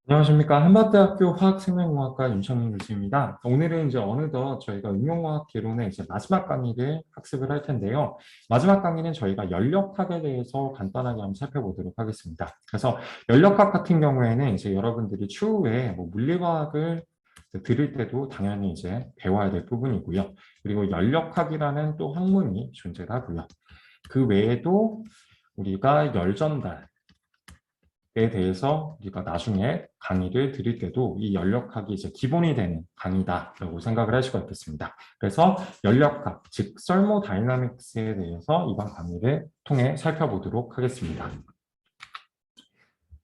안녕하십니까. 한밭대학교 화학생명공학과 윤창민 교수입니다. 오늘은 이제 어느덧 저희가 응용화학 개론의 이제 마지막 강의를 학습을 할 텐데요. 마지막 강의는 저희가 연력학에 대해서 간단하게 한번 살펴보도록 하겠습니다. 그래서 연력학 같은 경우에는 이제 여러분들이 추후에 뭐 물리화학을 들을 때도 당연히 이제 배워야 될 부분이고요. 그리고 연력학이라는 또 학문이 존재하고요. 그 외에도 우리가 열전달, 에 대해서 우리가 나중에 강의를 드릴 때도 이 연력학이 이제 기본이 되는 강의다라고 생각을 할 수가 있겠습니다. 그래서 연력학, 즉 설모다이나믹스에 대해서 이번 강의를 통해 살펴보도록 하겠습니다.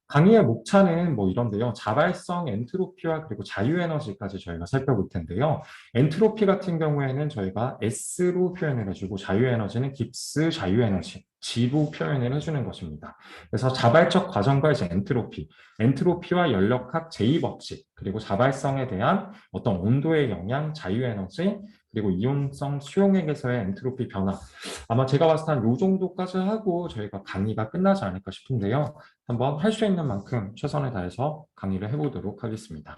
강의의 목차는 뭐 이런데요. 자발성, 엔트로피와 그리고 자유에너지까지 저희가 살펴볼 텐데요. 엔트로피 같은 경우에는 저희가 S로 표현을 해주고 자유에너지는 깁스 자유에너지, G로 표현을 해주는 것입니다. 그래서 자발적 과정과 이제 엔트로피와 연력학 제2법칙, 그리고 자발성에 대한 어떤 온도의 영향, 자유에너지, 그리고 이온성 수용액에서의 엔트로피 변화. 아마 제가 봤을 때 한 이 정도까지 하고 저희가 강의가 끝나지 않을까 싶은데요. 한번 할 수 있는 만큼 최선을 다해서 강의를 해보도록 하겠습니다.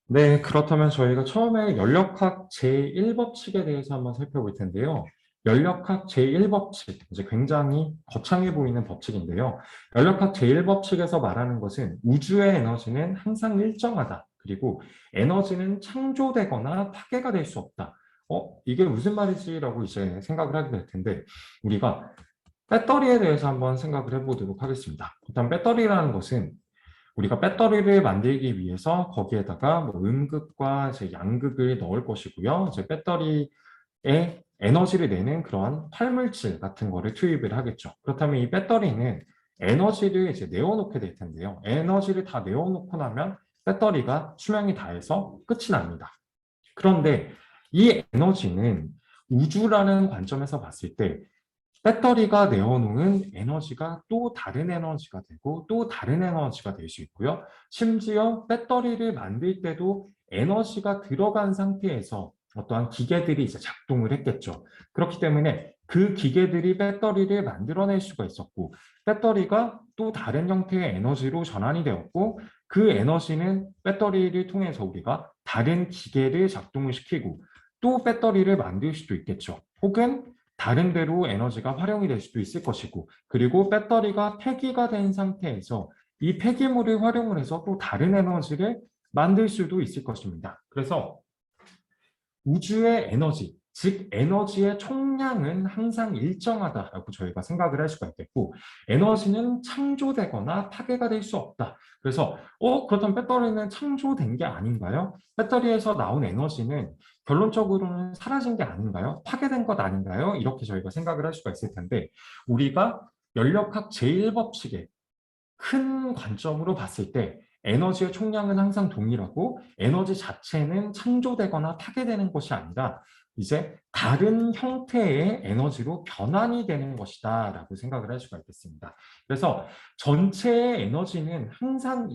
네, 그렇다면 저희가 처음에 연력학 제1법칙에 대해서 한번 살펴볼 텐데요. 연력학 제1법칙, 이제 굉장히 거창해 보이는 법칙인데요. 연력학 제1법칙에서 말하는 것은 우주의 에너지는 항상 일정하다. 그리고 에너지는 창조되거나 파괴가 될 수 없다. 이게 무슨 말이지라고 이제 생각을 하게 될 텐데, 우리가 배터리에 대해서 한번 생각을 해보도록 하겠습니다. 일단 배터리라는 것은 우리가 배터리를 만들기 위해서 거기에다가 뭐 음극과 이제 양극을 넣을 것이고요. 이제 배터리에 에너지를 내는 그러한 활물질 같은 거를 투입을 하겠죠. 그렇다면 이 배터리는 에너지를 이제 내어놓게 될 텐데요. 에너지를 다 내어놓고 나면 배터리가 수명이 다해서 끝이 납니다. 그런데 이 에너지는 우주라는 관점에서 봤을 때 배터리가 내어놓은 에너지가 또 다른 에너지가 되고 또 다른 에너지가 될 수 있고요. 심지어 배터리를 만들 때도 에너지가 들어간 상태에서 어떠한 기계들이 이제 작동을 했겠죠. 그렇기 때문에 그 기계들이 배터리를 만들어낼 수가 있었고 배터리가 또 다른 형태의 에너지로 전환이 되었고 그 에너지는 배터리를 통해서 우리가 다른 기계를 작동을 시키고 또 배터리를 만들 수도 있겠죠. 혹은 다른 데로 에너지가 활용이 될 수도 있을 것이고, 그리고 배터리가 폐기가 된 상태에서 이 폐기물을 활용을 해서 또 다른 에너지를 만들 수도 있을 것입니다. 그래서 우주의 에너지, 즉 에너지의 총량은 항상 일정하다라고 저희가 생각을 할 수가 있겠고, 에너지는 창조되거나 파괴가 될 수 없다. 그래서 그렇다면 배터리는 창조된 게 아닌가요? 배터리에서 나온 에너지는 결론적으로는 사라진 게 아닌가요? 파괴된 것 아닌가요? 이렇게 저희가 생각을 할 수가 있을 텐데, 우리가 연력학 제1법칙에 큰 관점으로 봤을 때 에너지의 총량은 항상 동일하고 에너지 자체는 창조되거나 파괴되는 것이 아니라 이제 다른 형태의 에너지로 변환이 되는 것이다 라고 생각을 할 수가 있겠습니다. 그래서 전체의 에너지는 항상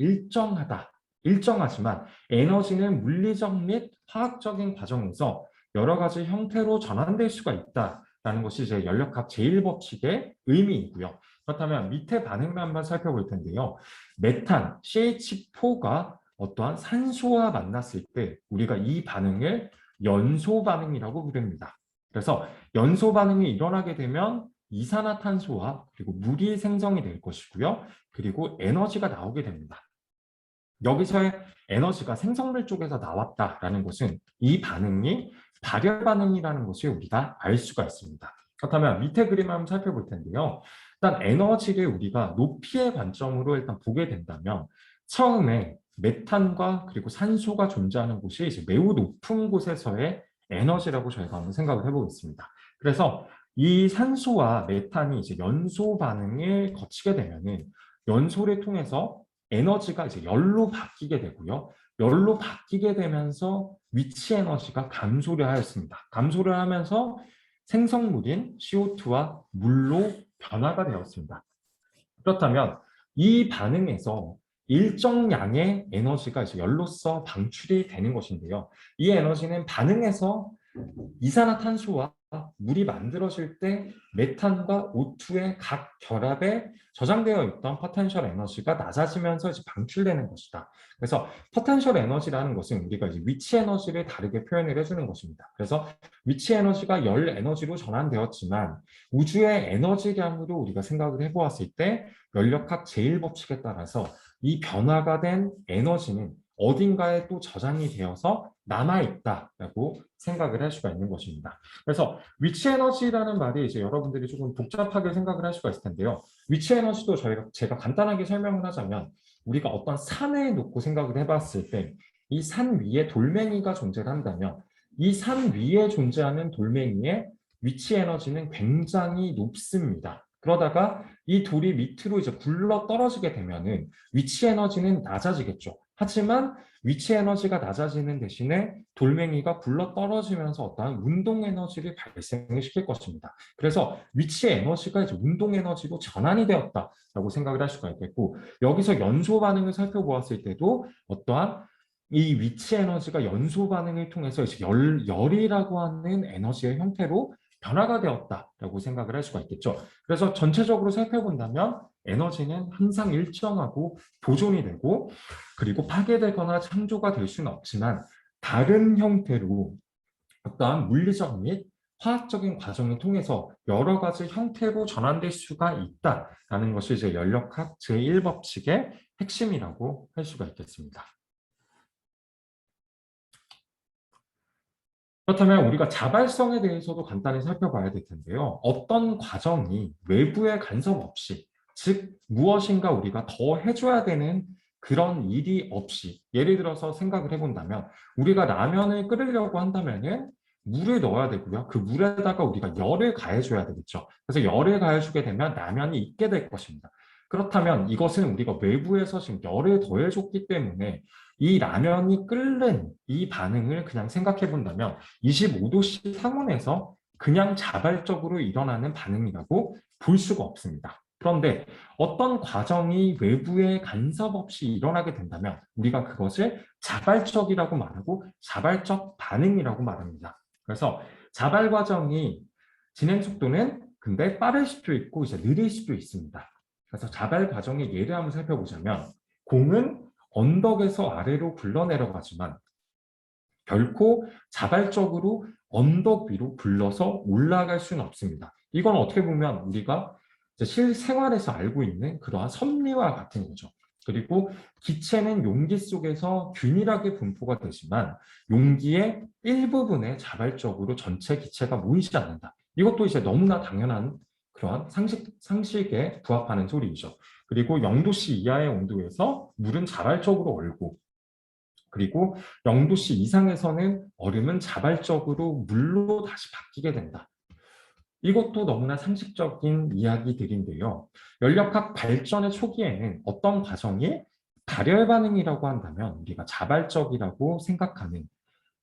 일정하지만 에너지는 물리적 및 화학적인 과정에서 여러 가지 형태로 전환될 수가 있다라는 것이 이제 연력학 제1법칙의 의미이고요. 그렇다면 밑에 반응을 한번 살펴볼 텐데요. 메탄, CH4가 어떠한 산소와 만났을 때 우리가 이 반응을 연소 반응이라고 부릅니다. 그래서 연소 반응이 일어나게 되면 이산화탄소와 그리고 물이 생성이 될 것이고요. 그리고 에너지가 나오게 됩니다. 여기서의 에너지가 생성물 쪽에서 나왔다라는 것은 이 반응이 발열 반응이라는 것을 우리가 알 수가 있습니다. 그렇다면 밑에 그림을 한번 살펴볼 텐데요. 일단 에너지를 우리가 높이의 관점으로 일단 보게 된다면 처음에 메탄과 그리고 산소가 존재하는 곳이 이제 매우 높은 곳에서의 에너지라고 저희가 한번 생각을 해보겠습니다. 그래서 이 산소와 메탄이 이제 연소 반응을 거치게 되면은 연소를 통해서 에너지가 이제 열로 바뀌게 되고요. 열로 바뀌게 되면서 위치 에너지가 감소를 하였습니다. 감소를 하면서 생성물인 CO2와 물로 변화가 되었습니다. 그렇다면 이 반응에서 일정량의 에너지가 이제 열로서 방출이 되는 것인데요. 이 에너지는 반응에서 이산화탄소와 물이 만들어질 때 메탄과 O2의 각 결합에 저장되어 있던 포텐셜 에너지가 낮아지면서 이제 방출되는 것이다. 그래서 포텐셜 에너지라는 것은 우리가 이제 위치 에너지를 다르게 표현을 해주는 것입니다. 그래서 위치 에너지가 열 에너지로 전환되었지만 우주의 에너지량으로 우리가 생각을 해보았을 때 연력학 제1법칙에 따라서 이 변화가 된 에너지는 어딘가에 또 저장이 되어서 남아있다라고 생각을 할 수가 있는 것입니다. 그래서 위치 에너지라는 말이 이제 여러분들이 조금 복잡하게 생각을 할 수가 있을 텐데요. 위치 에너지도 제가 간단하게 설명을 하자면 우리가 어떤 산에 놓고 생각을 해봤을 때 이 산 위에 돌멩이가 존재를 한다면 이 산 위에 존재하는 돌멩이의 위치 에너지는 굉장히 높습니다. 그러다가 이 돌이 밑으로 이제 굴러 떨어지게 되면은 위치 에너지는 낮아지겠죠. 하지만 위치 에너지가 낮아지는 대신에 돌멩이가 굴러 떨어지면서 어떠한 운동 에너지를 발생을 시킬 것입니다. 그래서 위치 에너지가 이제 운동 에너지로 전환이 되었다라고 생각을 할 수가 있겠고, 여기서 연소 반응을 살펴보았을 때도 어떠한 이 위치 에너지가 연소 반응을 통해서 이제 열이라고 하는 에너지의 형태로 변화가 되었다라고 생각을 할 수가 있겠죠. 그래서 전체적으로 살펴본다면 에너지는 항상 일정하고 보존이 되고, 그리고 파괴되거나 창조가 될 수는 없지만 다른 형태로 어떠한 물리적 및 화학적인 과정을 통해서 여러 가지 형태로 전환될 수가 있다라는 것이 이제 연력학 제1법칙의 핵심이라고 할 수가 있겠습니다. 그렇다면 우리가 자발성에 대해서도 간단히 살펴봐야 될 텐데요. 어떤 과정이 외부의 간섭 없이, 즉 무엇인가 우리가 더 해줘야 되는 그런 일이 없이, 예를 들어서 생각을 해본다면 우리가 라면을 끓이려고 한다면은 물을 넣어야 되고요. 그 물에다가 우리가 열을 가해줘야 되겠죠. 그래서 열을 가해주게 되면 라면이 익게 될 것입니다. 그렇다면 이것은 우리가 외부에서 지금 열을 더해줬기 때문에 이 라면이 끓는 이 반응을 그냥 생각해 본다면 25도씨 상온에서 그냥 자발적으로 일어나는 반응이라고 볼 수가 없습니다. 그런데 어떤 과정이 외부의 간섭 없이 일어나게 된다면 우리가 그것을 자발적이라고 말하고 자발적 반응이라고 말합니다. 그래서 자발 과정이 진행 속도는 근데 빠를 수도 있고 이제 느릴 수도 있습니다. 그래서 자발 과정의 예를 한번 살펴보자면 공은 언덕에서 아래로 굴러내려가지만 결코 자발적으로 언덕 위로 굴러서 올라갈 수는 없습니다. 이건 어떻게 보면 우리가 실생활에서 알고 있는 그러한 섭리와 같은 거죠. 그리고 기체는 용기 속에서 균일하게 분포가 되지만 용기의 일부분에 자발적으로 전체 기체가 모이지 않는다. 이것도 이제 너무나 당연한 그러한 상식에 부합하는 소리이죠. 그리고 0도씨 이하의 온도에서 물은 자발적으로 얼고, 그리고 0도씨 이상에서는 얼음은 자발적으로 물로 다시 바뀌게 된다. 이것도 너무나 상식적인 이야기들인데요. 연력학 발전의 초기에는 어떤 과정이 발열 반응이라고 한다면 우리가 자발적이라고 생각하는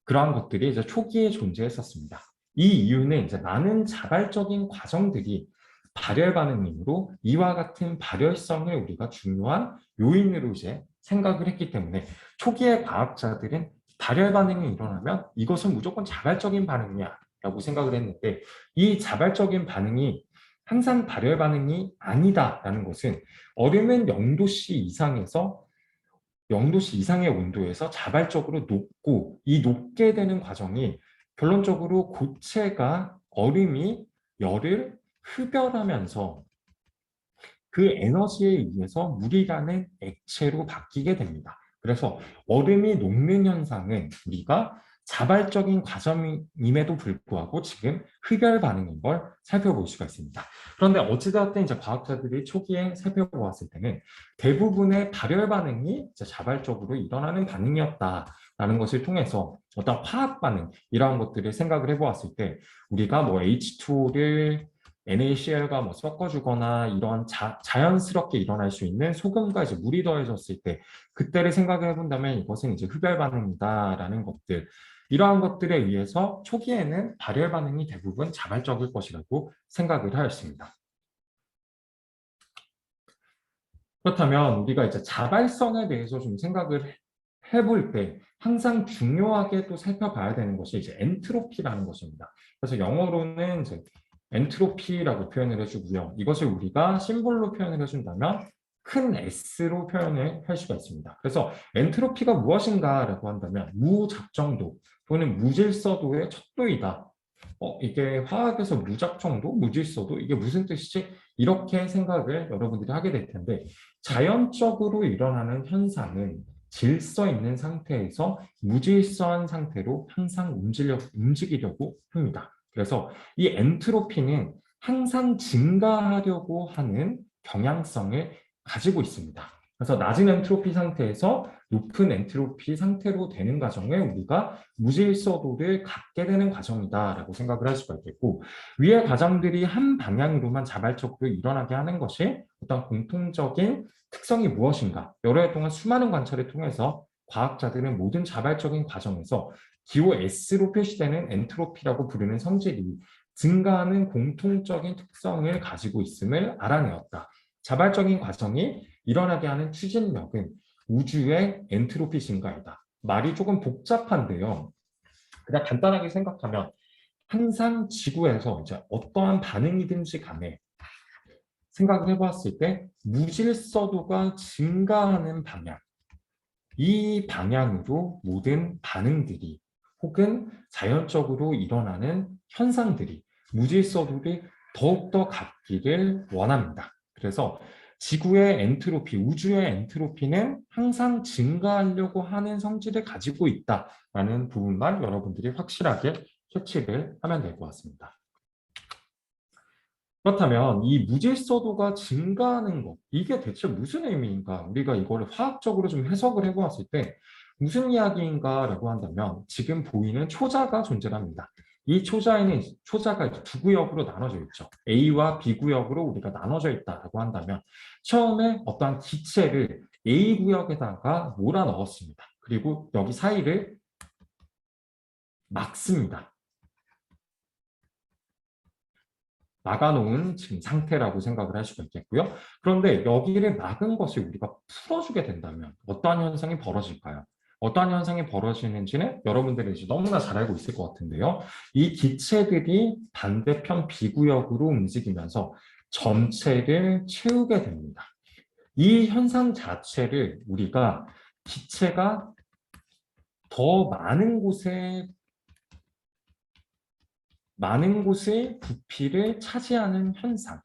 그러한 것들이 이제 초기에 존재했었습니다. 이 이유는 이제 많은 자발적인 과정들이 발열 반응이므로 이와 같은 발열성을 우리가 중요한 요인으로 이제 생각을 했기 때문에 초기의 과학자들은 발열 반응이 일어나면 이것은 무조건 자발적인 반응이야 라고 생각을 했는데, 이 자발적인 반응이 항상 발열 반응이 아니다라는 것은 얼음은 0도씨 이상에서 0도씨 이상의 온도에서 자발적으로 녹고, 이 녹게 되는 과정이 결론적으로 고체가 얼음이 열을 흡열하면서 그 에너지에 의해서 물이라는 액체로 바뀌게 됩니다. 그래서 얼음이 녹는 현상은 우리가 자발적인 과정임에도 불구하고 지금 흡열 반응인 걸 살펴볼 수가 있습니다. 그런데 어찌되었든 이제 과학자들이 초기에 살펴보았을 때는 대부분의 발열 반응이 이제 자발적으로 일어나는 반응이었다라는 것을 통해서 어떤 화학 반응 이러한 것들을 생각을 해보았을 때 우리가 뭐 H2O를 NaCl과 뭐 섞어주거나 이런 자연스럽게 일어날 수 있는 소금과 이제 물이 더해졌을 때 그때를 생각해 본다면 이것은 이제 흡열 반응이다라는 것들, 이러한 것들에 의해서 초기에는 발열 반응이 대부분 자발적일 것이라고 생각을 하였습니다. 그렇다면 우리가 이제 자발성에 대해서 좀 생각을 해볼 때 항상 중요하게 또 살펴봐야 되는 것이 이제 엔트로피라는 것입니다. 그래서 영어로는 이제 엔트로피라고 표현을 해주고요. 이것을 우리가 심볼로 표현을 해준다면 큰 S로 표현을 할 수가 있습니다. 그래서 엔트로피가 무엇인가라고 한다면 무작정도 또는 무질서도의 척도이다. 이게 화학에서 무작정도, 무질서도 이게 무슨 뜻이지? 이렇게 생각을 여러분들이 하게 될 텐데 자연적으로 일어나는 현상은 질서 있는 상태에서 무질서한 상태로 항상 움직이려고 합니다. 그래서 이 엔트로피는 항상 증가하려고 하는 경향성을 가지고 있습니다. 그래서 낮은 엔트로피 상태에서 높은 엔트로피 상태로 되는 과정을 우리가 무질서도를 갖게 되는 과정이다라고 생각을 할 수가 있겠고 위의 과정들이 한 방향으로만 자발적으로 일어나게 하는 것이 어떤 공통적인 특성이 무엇인가? 여러 해 동안 수많은 관찰을 통해서 과학자들은 모든 자발적인 과정에서 기호 S로 표시되는 엔트로피라고 부르는 성질이 증가하는 공통적인 특성을 가지고 있음을 알아내었다. 자발적인 과정이 일어나게 하는 추진력은 우주의 엔트로피 증가이다. 말이 조금 복잡한데요. 그냥 간단하게 생각하면 항상 지구에서 이제 어떠한 반응이든지 간에 생각을 해봤을 때 무질서도가 증가하는 방향, 이 방향으로 모든 반응들이 혹은 자연적으로 일어나는 현상들이 무질서도를 더욱더 갖기를 원합니다. 그래서 지구의 엔트로피, 우주의 엔트로피는 항상 증가하려고 하는 성질을 가지고 있다라는 부분만 여러분들이 확실하게 캐치를 하면 될 것 같습니다. 그렇다면 이 무질서도가 증가하는 것, 이게 대체 무슨 의미인가? 우리가 이거를 화학적으로 좀 해석을 해보았을 때 무슨 이야기인가라고 한다면 지금 보이는 초자가 존재합니다. 이 초자가 이제 두 구역으로 나눠져 있죠. A와 B 구역으로 우리가 나눠져 있다라고 한다면 처음에 어떠한 기체를 A 구역에다가 몰아 넣었습니다. 그리고 여기 사이를 막습니다. 막아놓은 지금 상태라고 생각을 할 수가 있겠고요. 그런데 여기를 막은 것을 우리가 풀어주게 된다면 어떠한 현상이 벌어질까요? 어떠한 현상이 벌어지는지는 여러분들이 이제 너무나 잘 알고 있을 것 같은데요. 이 기체들이 반대편 비구역으로 움직이면서 전체를 채우게 됩니다. 이 현상 자체를 우리가 기체가 더 많은 곳의 부피를 차지하는 현상.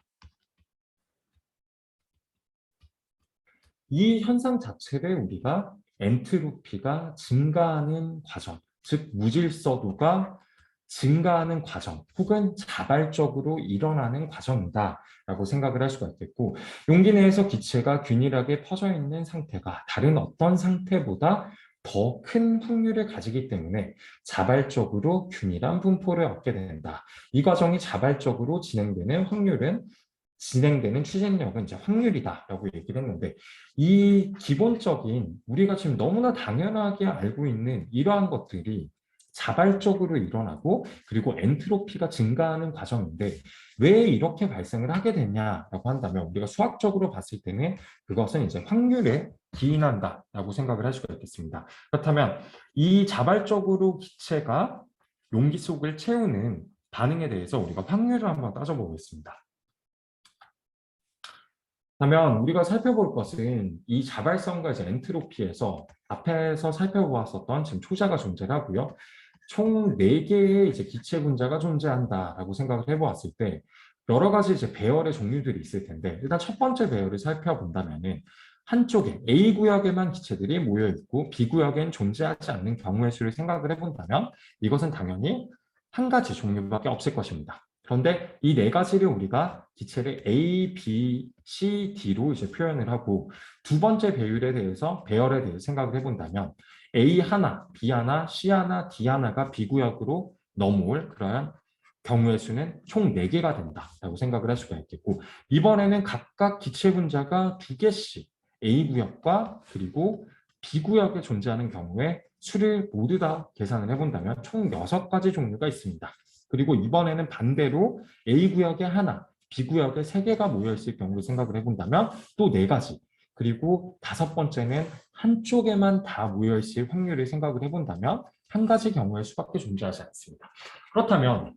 이 현상 자체를 우리가 엔트로피가 증가하는 과정, 즉 무질서도가 증가하는 과정 혹은 자발적으로 일어나는 과정이다라고 생각을 할 수가 있겠고 용기 내에서 기체가 균일하게 퍼져 있는 상태가 다른 어떤 상태보다 더 큰 확률을 가지기 때문에 자발적으로 균일한 분포를 얻게 된다. 이 과정이 자발적으로 진행되는 추진력은 이제 확률이다라고 얘기를 했는데 이 기본적인 우리가 지금 너무나 당연하게 알고 있는 이러한 것들이 자발적으로 일어나고 그리고 엔트로피가 증가하는 과정인데 왜 이렇게 발생을 하게 되냐라고 한다면 우리가 수학적으로 봤을 때는 그것은 이제 확률에 기인한다라고 생각을 할 수가 있겠습니다. 그렇다면 이 자발적으로 기체가 용기 속을 채우는 반응에 대해서 우리가 확률을 한번 따져보겠습니다. 그러면 우리가 살펴볼 것은 이 자발성과 이제 엔트로피에서 앞에서 살펴보았었던 지금 초자가 존재하고요. 총 4개의 이제 기체 분자가 존재한다라고 생각을 해보았을 때 여러 가지 이제 배열의 종류들이 있을 텐데 일단 첫 번째 배열을 살펴본다면은 한쪽에 A 구역에만 기체들이 모여 있고 B 구역엔 존재하지 않는 경우의 수를 생각을 해본다면 이것은 당연히 한 가지 종류밖에 없을 것입니다. 그런데 이 4가지를 우리가 기체를 A, B, C, D로 이제 표현을 하고 두 번째 배열에 대해서 생각을 해본다면 A 하나, B 하나, C 하나, D 하나가 B 구역으로 넘어올 그러한 경우의 수는 총 4개가 된다라고 생각을 할 수가 있겠고 이번에는 각각 기체 분자가 2개씩 A 구역과 그리고 B 구역에 존재하는 경우에 수를 모두 다 계산을 해본다면 총 6가지 종류가 있습니다. 그리고 이번에는 반대로 A 구역에 하나, B 구역에 3개가 모여있을 경우를 생각을 해본다면 또 4가지. 그리고 다섯 번째는 한쪽에만 다 모여있을 확률을 생각을 해본다면 한 가지 경우의 수밖에 존재하지 않습니다. 그렇다면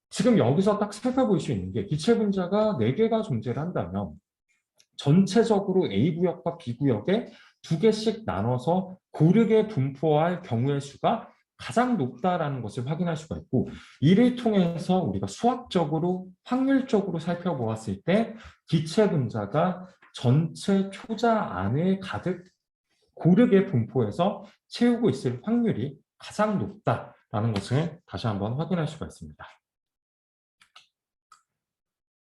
지금 여기서 딱 살펴볼 수 있는 게 기체 분자가 4개가 존재를 한다면 전체적으로 A구역과 B구역에 2개씩 나눠서 고르게 분포할 경우의 수가 가장 높다라는 것을 확인할 수가 있고, 이를 통해서 우리가 수학적으로 확률적으로 살펴보았을 때 기체 분자가 전체 초자 안을 가득 고르게 분포해서 채우고 있을 확률이 가장 높다라는 것을 다시 한번 확인할 수가 있습니다.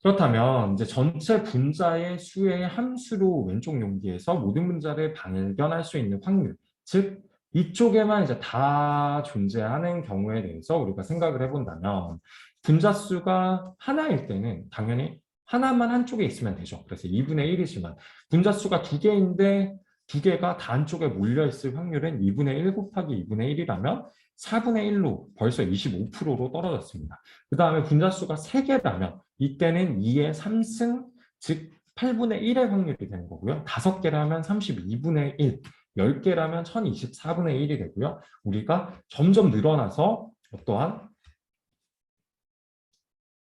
그렇다면 이제 전체 분자의 수의 함수로 왼쪽 용기에서 모든 분자를 발견할 수 있는 확률, 즉 이쪽에만 이제 다 존재하는 경우에 대해서 우리가 생각을 해본다면 분자 수가 하나일 때는 당연히 하나만 한쪽에 있으면 되죠. 그래서 2분의 1이지만 분자 수가 2개인데 2개가 다 한쪽에 몰려 있을 확률은 2분의 1 곱하기 2분의 1이라면 4분의 1로 벌써 25%로 떨어졌습니다. 그 다음에 분자 수가 3개라면 이때는 2의 3승, 즉 8분의 1의 확률이 되는 거고요. 5개라면 32분의 1, 10개라면 1024분의 1이 되고요. 우리가 점점 늘어나서 어떠한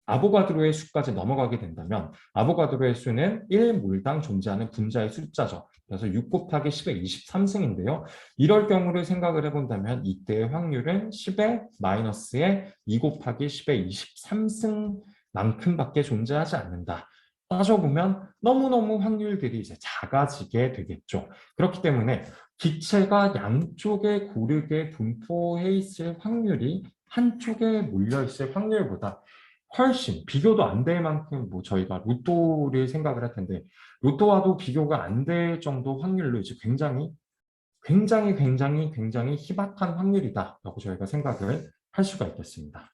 아보가드로의 수까지 넘어가게 된다면 아보가드로의 수는 1몰당 존재하는 분자의 숫자죠. 그래서 6 곱하기 10의 23승인데요. 이럴 경우를 생각을 해본다면 이때의 확률은 10의 마이너스의 2 곱하기 10의 23승만큼밖에 존재하지 않는다. 따져보면 너무너무 확률들이 이제 작아지게 되겠죠. 그렇기 때문에 기체가 양쪽에 고르게 분포해 있을 확률이 한쪽에 몰려 있을 확률보다 훨씬 비교도 안 될 만큼 뭐 저희가 로또를 생각을 할 텐데 로또와도 비교가 안 될 정도 확률로 이제 굉장히 희박한 확률이다라고 저희가 생각을 할 수가 있겠습니다.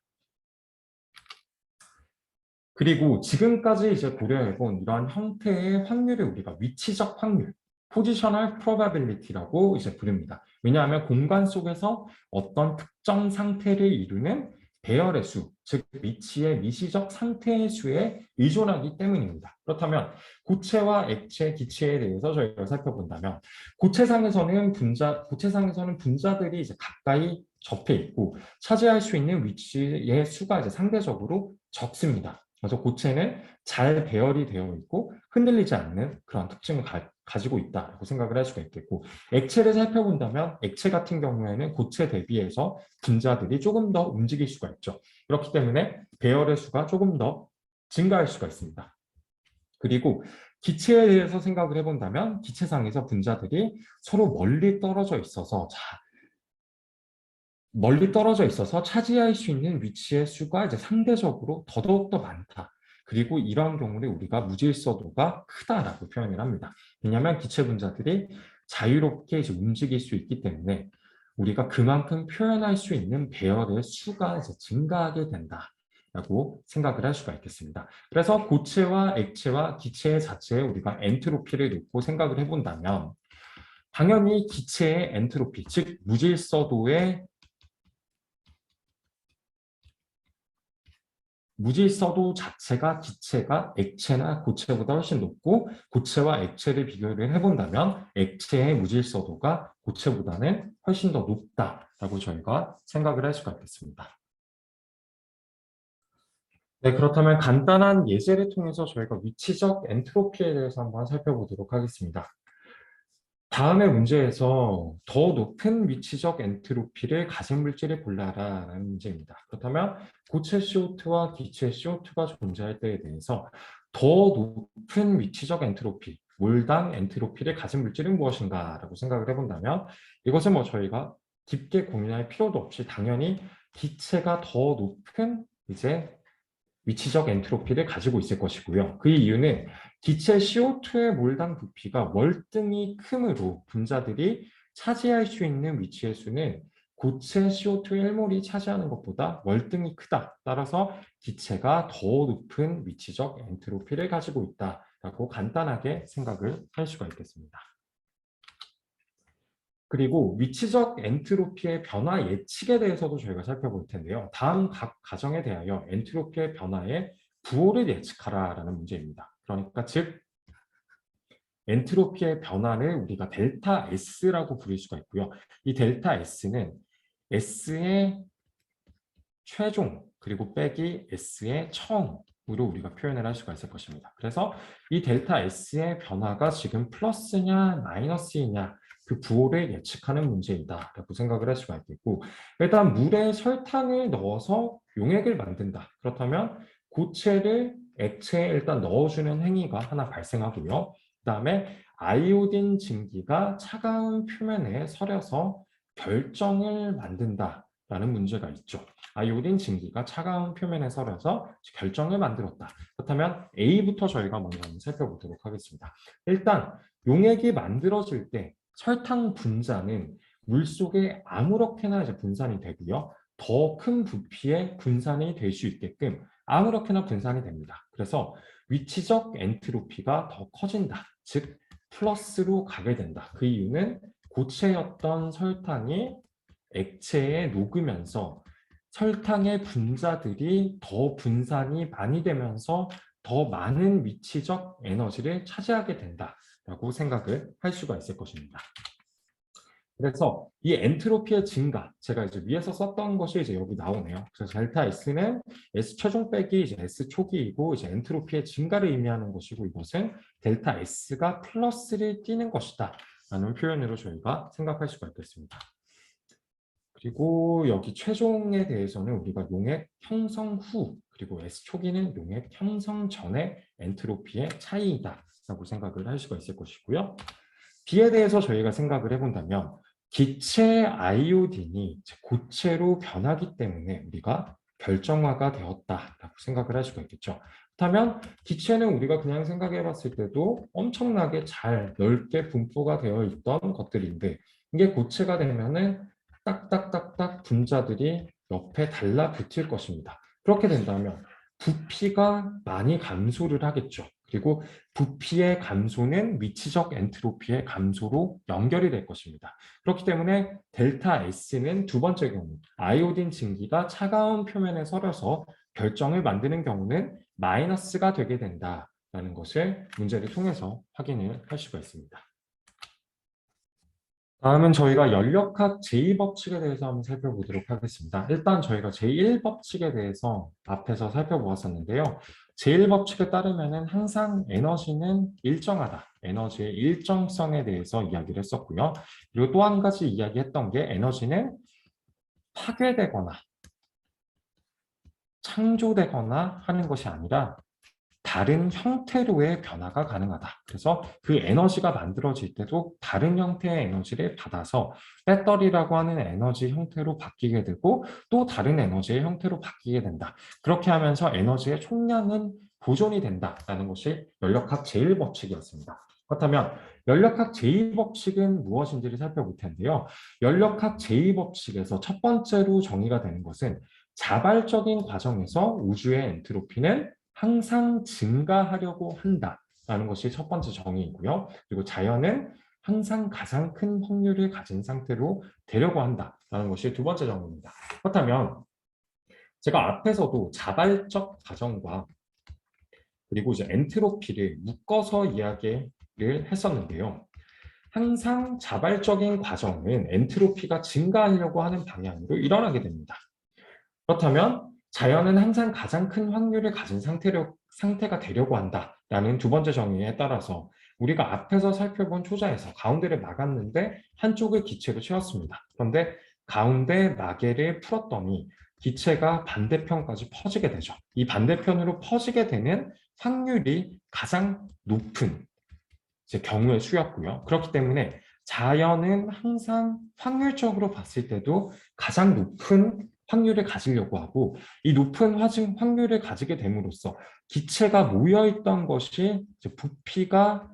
그리고 지금까지 이제 고려해본 이러한 형태의 확률을 우리가 위치적 확률, 포지셔널 프로바빌리티라고 이제 부릅니다. 왜냐하면 공간 속에서 어떤 특정 상태를 이루는 배열의 수, 즉 위치의 미시적 상태의 수에 의존하기 때문입니다. 그렇다면 고체와 액체, 기체에 대해서 저희가 살펴본다면 고체상에서는 분자들이 이제 가까이 접해 있고 차지할 수 있는 위치의 수가 이제 상대적으로 적습니다. 그래서 고체는 잘 배열이 되어 있고 흔들리지 않는 그런 특징을 가지고 있다고 생각을 할 수가 있겠고, 액체를 살펴본다면 액체 같은 경우에는 고체 대비해서 분자들이 조금 더 움직일 수가 있죠. 그렇기 때문에 배열의 수가 조금 더 증가할 수가 있습니다. 그리고 기체에 대해서 생각을 해본다면 기체상에서 분자들이 서로 멀리 떨어져 있어서 차지할 수 있는 위치의 수가 이제 상대적으로 더더욱 많다. 그리고 이러한 경우를 우리가 무질서도가 크다라고 표현을 합니다. 왜냐하면 기체 분자들이 자유롭게 이제 움직일 수 있기 때문에 우리가 그만큼 표현할 수 있는 배열의 수가 이제 증가하게 된다라고 생각을 할 수가 있겠습니다. 그래서 고체와 액체와 기체 자체에 우리가 엔트로피를 놓고 생각을 해본다면 당연히 기체의 엔트로피, 즉 무질서도 자체가 기체가 액체나 고체보다 훨씬 높고 고체와 액체를 비교를 해본다면 액체의 무질서도가 고체보다는 훨씬 더 높다라고 저희가 생각을 할 수가 있겠습니다. 네, 그렇다면 간단한 예제를 통해서 저희가 위치적 엔트로피에 대해서 한번 살펴보도록 하겠습니다. 다음의 문제에서 더 높은 위치적 엔트로피를 가진 물질을 골라라라는 문제입니다. 그렇다면 고체 CO2와 기체 CO2가 존재할 때에 대해서 더 높은 위치적 엔트로피, 몰당 엔트로피를 가진 물질은 무엇인가 라고 생각을 해본다면 이것은 뭐 저희가 깊게 고민할 필요도 없이 당연히 기체가 더 높은 이제 위치적 엔트로피를 가지고 있을 것이고요. 그 이유는 기체 CO2의 몰당 부피가 월등히 크므로 분자들이 차지할 수 있는 위치의 수는 고체 CO2 1몰이 차지하는 것보다 월등히 크다. 따라서 기체가 더 높은 위치적 엔트로피를 가지고 있다라고 간단하게 생각을 할 수가 있겠습니다. 그리고 위치적 엔트로피의 변화 예측에 대해서도 저희가 살펴볼 텐데요. 다음 각 가정에 대하여 엔트로피의 변화의 부호를 예측하라라는 문제입니다. 그러니까 즉 엔트로피의 변화를 우리가 델타 S라고 부를 수가 있고요. 이 델타 S는 S의 최종 그리고 빼기 S의 처음으로 우리가 표현을 할 수가 있을 것입니다. 그래서 이 델타 S의 변화가 지금 플러스냐 마이너스이냐 그 부호를 예측하는 문제이다라고 생각을 할 수가 있겠고, 일단 물에 설탕을 넣어서 용액을 만든다. 그렇다면 고체를 액체에 일단 넣어주는 행위가 하나 발생하고요. 그다음에 아이오딘 증기가 차가운 표면에 서려서 결정을 만든다라는 문제가 있죠. 아이오딘 증기가 차가운 표면에 서려서 결정을 만들었다. 그렇다면 A부터 저희가 먼저 한번 살펴보도록 하겠습니다. 일단 용액이 만들어질 때 설탕 분자는 물속에 아무렇게나 이제 분산이 되고요. 더 큰 부피에 분산이 될 수 있게끔 아무렇게나 분산이 됩니다. 그래서 위치적 엔트로피가 더 커진다. 즉 플러스로 가게 된다. 그 이유는 고체였던 설탕이 액체에 녹으면서 설탕의 분자들이 더 분산이 많이 되면서 더 많은 위치적 에너지를 차지하게 된다라고 생각을 할 수가 있을 것입니다. 그래서 이 엔트로피의 증가, 제가 이제 위에서 썼던 것이 이제 여기 나오네요. 그래서 델타 S는 S 최종 빼기 이제 S 초기이고, 이제 엔트로피의 증가를 의미하는 것이고, 이것은 델타 S가 플러스를 띠는 것이다 라는 표현으로 저희가 생각할 수가 있겠습니다. 그리고 여기 최종에 대해서는 우리가 용액 형성 후, 그리고 S 초기는 용액 형성 전의 엔트로피의 차이이다 라고 생각을 할 수가 있을 것이고요. B에 대해서 저희가 생각을 해본다면 기체 아이오딘이 고체로 변하기 때문에 우리가 결정화가 되었다라고 생각을 할 수가 있겠죠. 그렇다면 기체는 우리가 그냥 생각해 봤을 때도 엄청나게 잘 넓게 분포가 되어 있던 것들인데, 이게 고체가 되면은 딱딱딱딱 분자들이 옆에 달라붙을 것입니다. 그렇게 된다면 부피가 많이 감소를 하겠죠. 그리고 부피의 감소는 위치적 엔트로피의 감소로 연결이 될 것입니다. 그렇기 때문에 델타 S는 두 번째 경우, 아이오딘 증기가 차가운 표면에 서려서 결정을 만드는 경우는 마이너스가 되게 된다라는 것을 문제를 통해서 확인을 할 수가 있습니다. 다음은 저희가 연력학 제2법칙에 대해서 한번 살펴보도록 하겠습니다. 일단 저희가 제1법칙에 대해서 앞에서 살펴보았었는데요. 제1법칙에 따르면 항상 에너지는 일정하다. 에너지의 일정성에 대해서 이야기를 했었고요. 그리고 또 한 가지 이야기했던 게 에너지는 파괴되거나 창조되거나 하는 것이 아니라 다른 형태로의 변화가 가능하다. 그래서 그 에너지가 만들어질 때도 다른 형태의 에너지를 받아서 배터리라고 하는 에너지 형태로 바뀌게 되고 또 다른 에너지의 형태로 바뀌게 된다. 그렇게 하면서 에너지의 총량은 보존이 된다라는 것이 연력학 제1법칙이었습니다. 그렇다면 연력학 제2법칙은 무엇인지를 살펴볼 텐데요. 연력학 제2법칙에서 첫 번째로 정의가 되는 것은 자발적인 과정에서 우주의 엔트로피는 항상 증가하려고 한다라는 것이 첫 번째 정의이고요. 그리고 자연은 항상 가장 큰 확률을 가진 상태로 되려고 한다라는 것이 두 번째 정의입니다. 그렇다면 제가 앞에서도 자발적 과정과 그리고 이제 엔트로피를 묶어서 이야기를 했었는데요. 항상 자발적인 과정은 엔트로피가 증가하려고 하는 방향으로 일어나게 됩니다. 그렇다면 자연은 항상 가장 큰 확률을 가진 상태가 되려고 한다라는 두 번째 정의에 따라서 우리가 앞에서 살펴본 초자에서 가운데를 막았는데 한쪽을 기체로 채웠습니다. 그런데 가운데 마개를 풀었더니 기체가 반대편까지 퍼지게 되죠. 이 반대편으로 퍼지게 되는 확률이 가장 높은 경우의 수였고요. 그렇기 때문에 자연은 항상 확률적으로 봤을 때도 가장 높은 확률을 가지려고 하고, 이 높은 확률을 가지게 됨으로써 기체가 모여있던 것이 부피가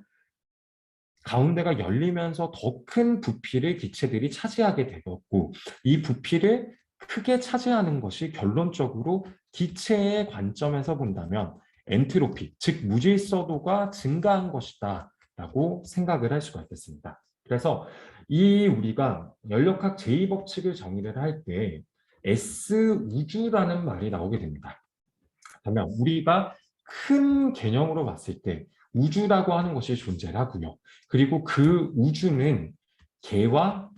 가운데가 열리면서 더 큰 부피를 기체들이 차지하게 되었고, 이 부피를 크게 차지하는 것이 결론적으로 기체의 관점에서 본다면 엔트로피, 즉 무질서도가 증가한 것이다 라고 생각을 할 수가 있겠습니다. 그래서 이 우리가 연력학 제2법칙을 정의를 할 때 S 우주라는 말이 나오게 됩니다. 그러면 우리가 큰 개념으로 봤을 때 우주라고 하는 것이 존재를 하고요. 그리고 그 우주는 개와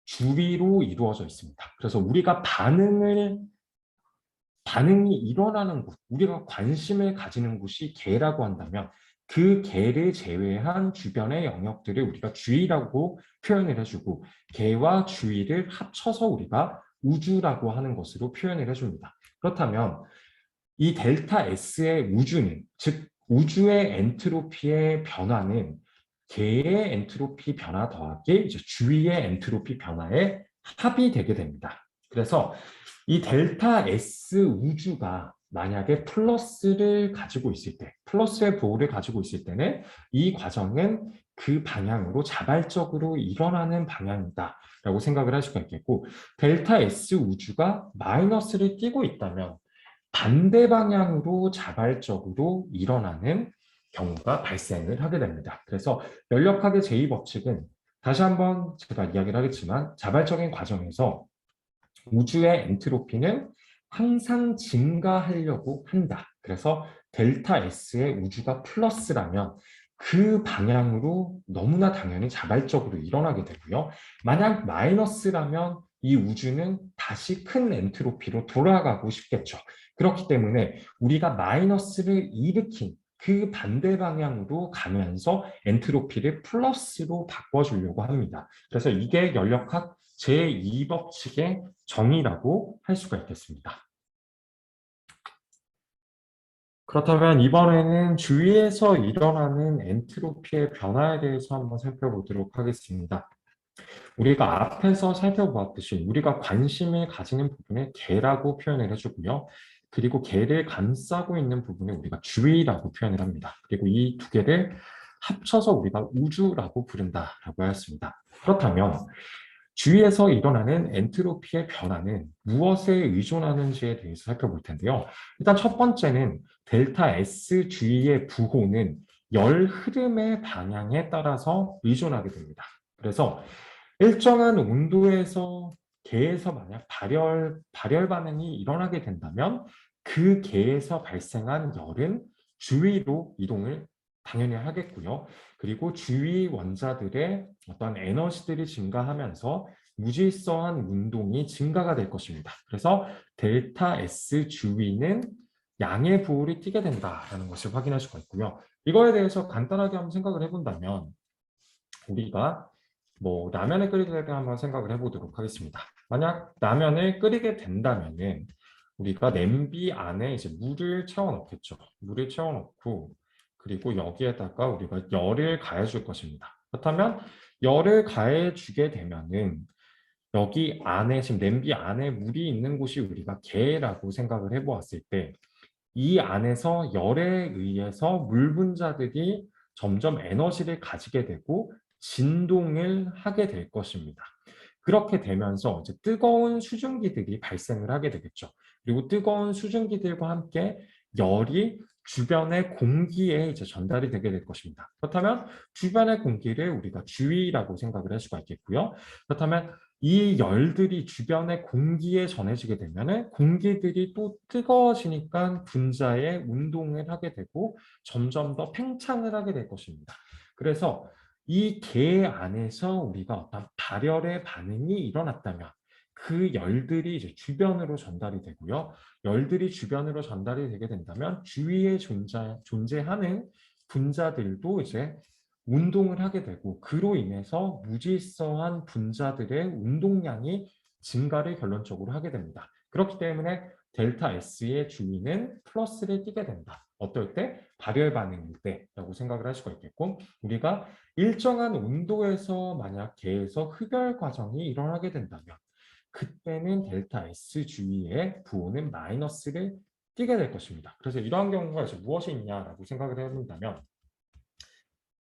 주위로 이루어져 있습니다. 그래서 우리가 반응이 일어나는 곳, 우리가 관심을 가지는 곳이 개라고 한다면 그 개를 제외한 주변의 영역들을 우리가 주위라고 표현을 해주고 개와 주위를 합쳐서 우리가 우주라고 하는 것으로 표현을 해줍니다. 그렇다면 이 델타 S의 우주는, 즉 우주의 엔트로피의 변화는 개의 엔트로피 변화 더하기 이제 주위의 엔트로피 변화의 합이 되게 됩니다. 그래서 이 델타 S 우주가 만약에 플러스를 가지고 있을 때, 플러스의 부호를 가지고 있을 때는 이 과정은 그 방향으로 자발적으로 일어나는 방향이다 라고 생각을 할 수가 있겠고, 델타 S 우주가 마이너스를 띄고 있다면 반대 방향으로 자발적으로 일어나는 경우가 발생을 하게 됩니다. 그래서 연력학의 제2법칙은 다시 한번 제가 이야기를 하겠지만 자발적인 과정에서 우주의 엔트로피는 항상 증가하려고 한다. 그래서 델타 S의 우주가 플러스라면 그 방향으로 너무나 당연히 자발적으로 일어나게 되고요. 만약 마이너스라면 이 우주는 다시 큰 엔트로피로 돌아가고 싶겠죠. 그렇기 때문에 우리가 마이너스를 일으킨 그 반대 방향으로 가면서 엔트로피를 플러스로 바꿔주려고 합니다. 그래서 이게 연력학 제2법칙의 정의라고 할 수가 있겠습니다. 그렇다면 이번에는 주위에서 일어나는 엔트로피의 변화에 대해서 한번 살펴보도록 하겠습니다. 우리가 앞에서 살펴보았듯이 우리가 관심을 가지는 부분에 개라고 표현을 해주고요. 그리고 개를 감싸고 있는 부분에 우리가 주위라고 표현을 합니다. 그리고 이 두 개를 합쳐서 우리가 우주라고 부른다라고 하였습니다. 그렇다면 주위에서 일어나는 엔트로피의 변화는 무엇에 의존하는지에 대해서 살펴볼 텐데요. 일단 첫 번째는 델타 S 주위의 부호는 열 흐름의 방향에 따라서 의존하게 됩니다. 그래서 일정한 온도에서 개에서 만약 발열 반응이 일어나게 된다면 그 개에서 발생한 열은 주위로 이동을 당연히 하겠고요. 그리고 주위 원자들의 어떤 에너지들이 증가하면서 무질서한 운동이 증가가 될 것입니다. 그래서 델타 S 주위는 양의 부호를 띠게 된다는 것을 확인할 수가 있고요. 이거에 대해서 간단하게 한번 생각을 해본다면 우리가 라면을 끓이게 될 때 한번 생각을 해보도록 하겠습니다. 만약 라면을 끓이게 된다면은 우리가 냄비 안에 이제 물을 채워 넣겠죠. 물을 채워 넣고 그리고 여기에다가 우리가 열을 가해 줄 것입니다. 그렇다면 열을 가해 주게 되면은 여기 안에 지금 냄비 안에 물이 있는 곳이 우리가 개라고 생각을 해보았을 때 이 안에서 열에 의해서 물 분자들이 점점 에너지를 가지게 되고 진동을 하게 될 것입니다. 그렇게 되면서 이제 뜨거운 수증기들이 발생을 하게 되겠죠. 그리고 뜨거운 수증기들과 함께 열이 주변의 공기에 이제 전달이 되게 될 것입니다. 그렇다면 주변의 공기를 우리가 주위라고 생각을 할 수가 있겠고요. 그렇다면 이 열들이 주변의 공기에 전해지게 되면 공기들이 또 뜨거워지니까 분자의 운동을 하게 되고 점점 더 팽창을 하게 될 것입니다. 그래서 이 개 안에서 우리가 어떤 발열의 반응이 일어났다면 그 열들이 이제 주변으로 전달이 되고요. 열들이 주변으로 전달이 되게 된다면 주위에 존재하는 분자들도 이제 운동을 하게 되고 그로 인해서 무질서한 분자들의 운동량이 증가를 결론적으로 하게 됩니다. 그렇기 때문에 델타 S의 주위는 플러스를 띠게 된다. 어떨 때? 발열 반응일 때라고 생각을 할 수가 있겠고 우리가 일정한 온도에서 만약 개에서 흡열 과정이 일어나게 된다면 그때는 델타 S 주위의 부호는 마이너스를 띠게 될 것입니다. 그래서 이러한 경우가 이제 무엇이 있냐라고 생각을 해본다면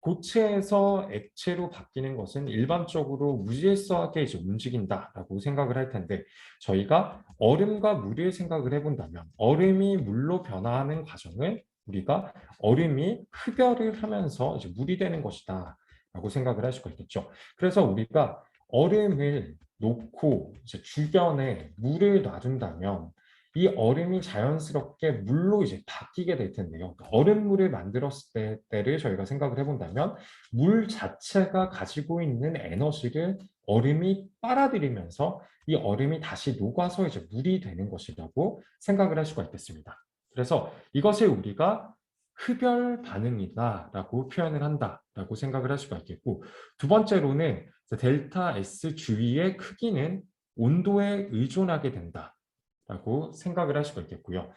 고체에서 액체로 바뀌는 것은 일반적으로 무질서하게 이제 움직인다라고 생각을 할 텐데 저희가 얼음과 물을 생각을 해본다면 얼음이 물로 변화하는 과정을 우리가 얼음이 흡열을 하면서 이제 물이 되는 것이다라고 생각을 할 수가 있겠죠. 그래서 우리가 얼음을 놓고 이제 주변에 물을 놔둔다면 이 얼음이 자연스럽게 물로 이제 바뀌게 될 텐데요. 그러니까 얼음물을 만들었을 때를 저희가 생각을 해본다면 물 자체가 가지고 있는 에너지를 얼음이 빨아들이면서 이 얼음이 다시 녹아서 이제 물이 되는 것이라고 생각을 할 수가 있겠습니다. 그래서 이것을 우리가 흡열 반응이다라고 표현을 한다라고 생각을 할 수가 있겠고, 두 번째로는 델타 S 주위의 크기는 온도에 의존하게 된다라고 생각을 할 수가 있겠고요.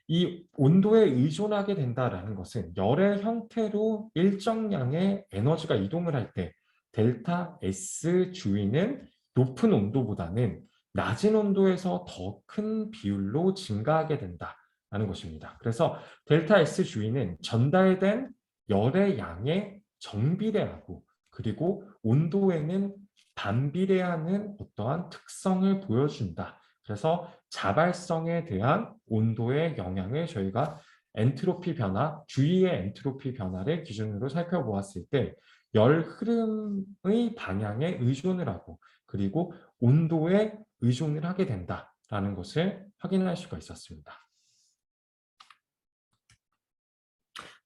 이 온도에 의존하게 된다라는 것은 열의 형태로 일정량의 에너지가 이동을 할 때 델타 S 주위는 높은 온도보다는 낮은 온도에서 더 큰 비율로 증가하게 된다라는 것입니다. 그래서 델타 S 주위는 전달된 열의 양에 정비례하고 그리고 온도에는 반비례하는 어떠한 특성을 보여준다. 그래서 자발성에 대한 온도의 영향을 저희가 엔트로피 변화, 주위의 엔트로피 변화를 기준으로 살펴보았을 때 열 흐름의 방향에 의존을 하고 그리고 온도에 의존을 하게 된다라는 것을 확인할 수가 있었습니다.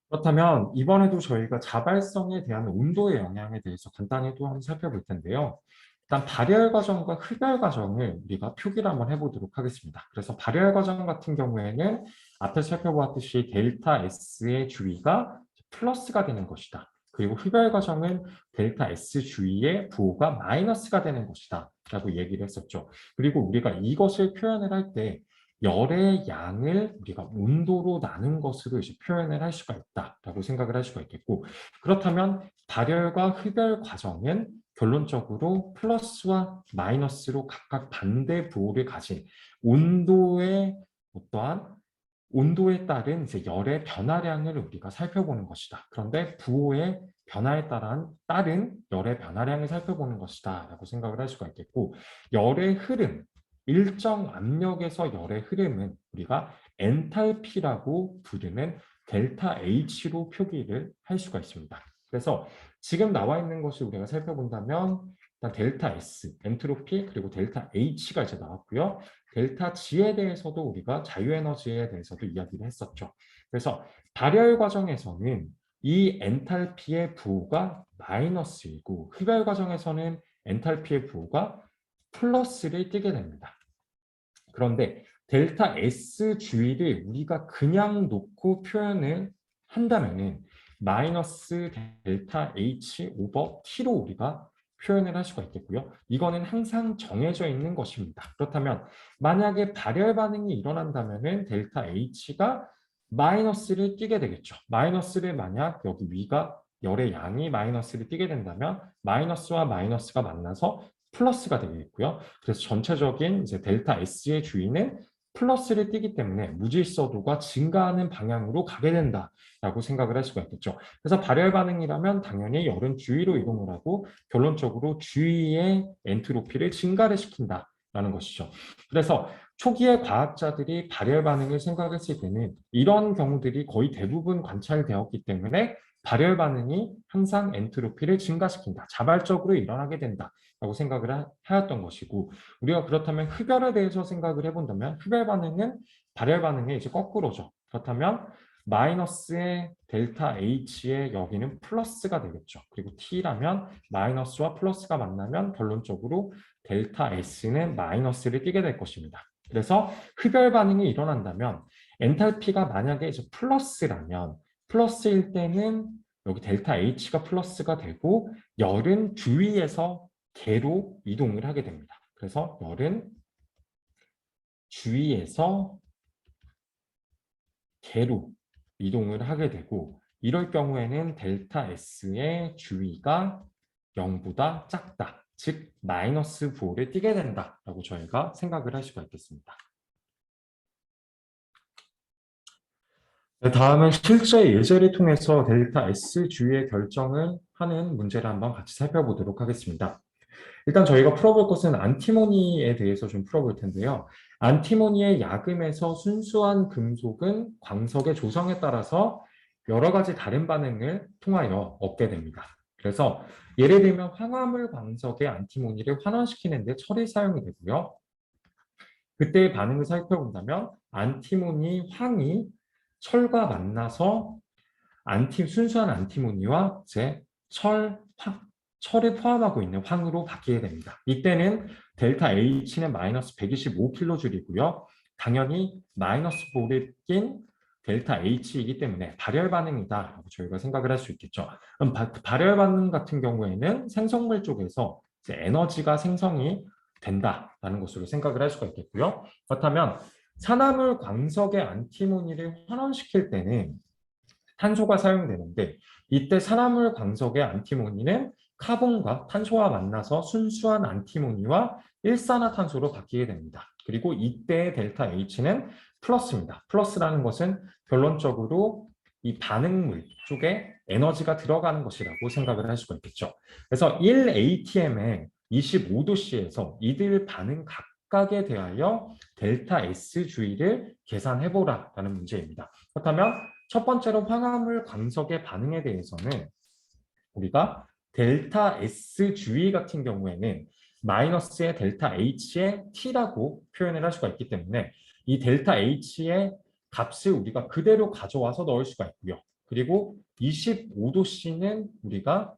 그렇다면 이번에도 저희가 자발성에 대한 온도의 영향에 대해서 간단히 또 한번 살펴볼 텐데요. 일단 발열 과정과 흡열 과정을 우리가 표기를 한번 해보도록 하겠습니다. 그래서 발열 과정 같은 경우에는 앞에 살펴보았듯이 델타 S의 주위가 플러스가 되는 것이다. 그리고 흡열 과정은 델타 S 주위의 부호가 마이너스가 되는 것이다 라고 얘기를 했었죠. 그리고 우리가 이것을 표현을 할 때 열의 양을 우리가 온도로 나눈 것으로 이제 표현을 할 수가 있다라고 생각을 할 수가 있겠고, 그렇다면 발열과 흡열 과정은 결론적으로 플러스와 마이너스로 각각 반대 부호를 가진 온도의 어떠한 온도에 따른 이제 열의 변화량을 우리가 살펴보는 것이다. 그런데 부호의 변화에 따른 열의 변화량을 살펴보는 것이다 라고 생각을 할 수가 있겠고, 열의 흐름, 일정 압력에서 열의 흐름은 우리가 엔탈피라고 부르는 델타 H로 표기를 할 수가 있습니다. 그래서 지금 나와 있는 것을 우리가 살펴본다면 일단 델타 S, 엔트로피, 그리고 델타 H가 이제 나왔고요. 델타 G에 대해서도 우리가 자유에너지에 대해서도 이야기를 했었죠. 그래서 발열 과정에서는 이 엔탈피의 부호가 마이너스이고 흡열 과정에서는 엔탈피의 부호가 플러스를 띠게 됩니다. 그런데 델타 S 주위를 우리가 그냥 놓고 표현을 한다면은 마이너스 델타 H 오버 T로 우리가 표현을 할 수가 있겠고요. 이거는 항상 정해져 있는 것입니다. 그렇다면 만약에 발열 반응이 일어난다면은 델타 H가 마이너스를 띠게 되겠죠. 마이너스를 만약 여기 위가 열의 양이 마이너스를 띠게 된다면 마이너스와 마이너스가 만나서 플러스가 되겠고요. 그래서 전체적인 이제 델타 S의 주위는 플러스를 띠기 때문에 무질서도가 증가하는 방향으로 가게 된다라고 생각을 할 수가 있겠죠. 그래서 발열 반응이라면 당연히 열은 주위로 이동을 하고 결론적으로 주위의 엔트로피를 증가를 시킨다라는 것이죠. 그래서 초기에 과학자들이 발열 반응을 생각했을 때는 이런 경우들이 거의 대부분 관찰되었기 때문에 발열 반응이 항상 엔트로피를 증가시킨다. 자발적으로 일어나게 된다. 라고 생각을 하였던 것이고, 우리가 그렇다면 흡열에 대해서 생각을 해본다면 흡열 반응은 발열 반응의 이제 거꾸로죠. 그렇다면 마이너스의 델타 H의 여기는 플러스가 되겠죠. 그리고 T라면 마이너스와 플러스가 만나면 결론적으로 델타 S는 마이너스를 띠게 될 것입니다. 그래서 흡열 반응이 일어난다면 엔탈피가 만약에 이제 플러스라면 플러스일 때는 여기 델타 H가 플러스가 되고 열은 주위에서 개로 이동을 하게 됩니다. 그래서 열은 주위에서 개로 이동을 하게 되고 이럴 경우에는 델타 S의 주위가 0보다 작다. 즉 마이너스 부호를 띠게 된다라고 저희가 생각을 할 수가 있겠습니다. 네, 다음은 실제 예제를 통해서 델타 S 주위의 결정을 하는 문제를 한번 같이 살펴보도록 하겠습니다. 일단 저희가 풀어볼 것은 안티모니에 대해서 좀 풀어볼 텐데요. 안티모니의 야금에서 순수한 금속은 광석의 조성에 따라서 여러 가지 다른 반응을 통하여 얻게 됩니다. 그래서 예를 들면 황화물 광석의 안티모니를 환원시키는 데 철이 사용이 되고요. 그때의 반응을 살펴본다면 안티모니 황이 철과 만나서 순수한 안티모니와 이제 철을 포함하고 있는 황으로 바뀌게 됩니다. 이때는 델타 H는 마이너스 125kJ이고요. 당연히 마이너스 볼을 낀 델타 H이기 때문에 발열 반응이다라고 저희가 생각을 할 수 있겠죠. 그럼 발열 반응 같은 경우에는 생성물 쪽에서 이제 에너지가 생성이 된다라는 것으로 생각을 할 수가 있겠고요. 그렇다면 산화물 광석의 안티모니를 환원시킬 때는 탄소가 사용되는데 이때 산화물 광석의 안티모니는 카본과 탄소와 만나서 순수한 안티모니와 일산화탄소로 바뀌게 됩니다. 그리고 이때의 델타 H는 플러스입니다. 플러스라는 것은 결론적으로 이 반응물 쪽에 에너지가 들어가는 것이라고 생각을 할 수가 있겠죠. 그래서 1ATM의 25도씨에서 이들 반응 각각에 대하여 델타 S 주의를 계산해보라 라는 문제입니다. 그렇다면 첫 번째로 황화물 광석의 반응에 대해서는 우리가 델타 S 주의 같은 경우에는 마이너스의 델타 H의 T라고 표현을 할 수가 있기 때문에 이 델타 H의 값을 우리가 그대로 가져와서 넣을 수가 있고요. 그리고 25도씨는 우리가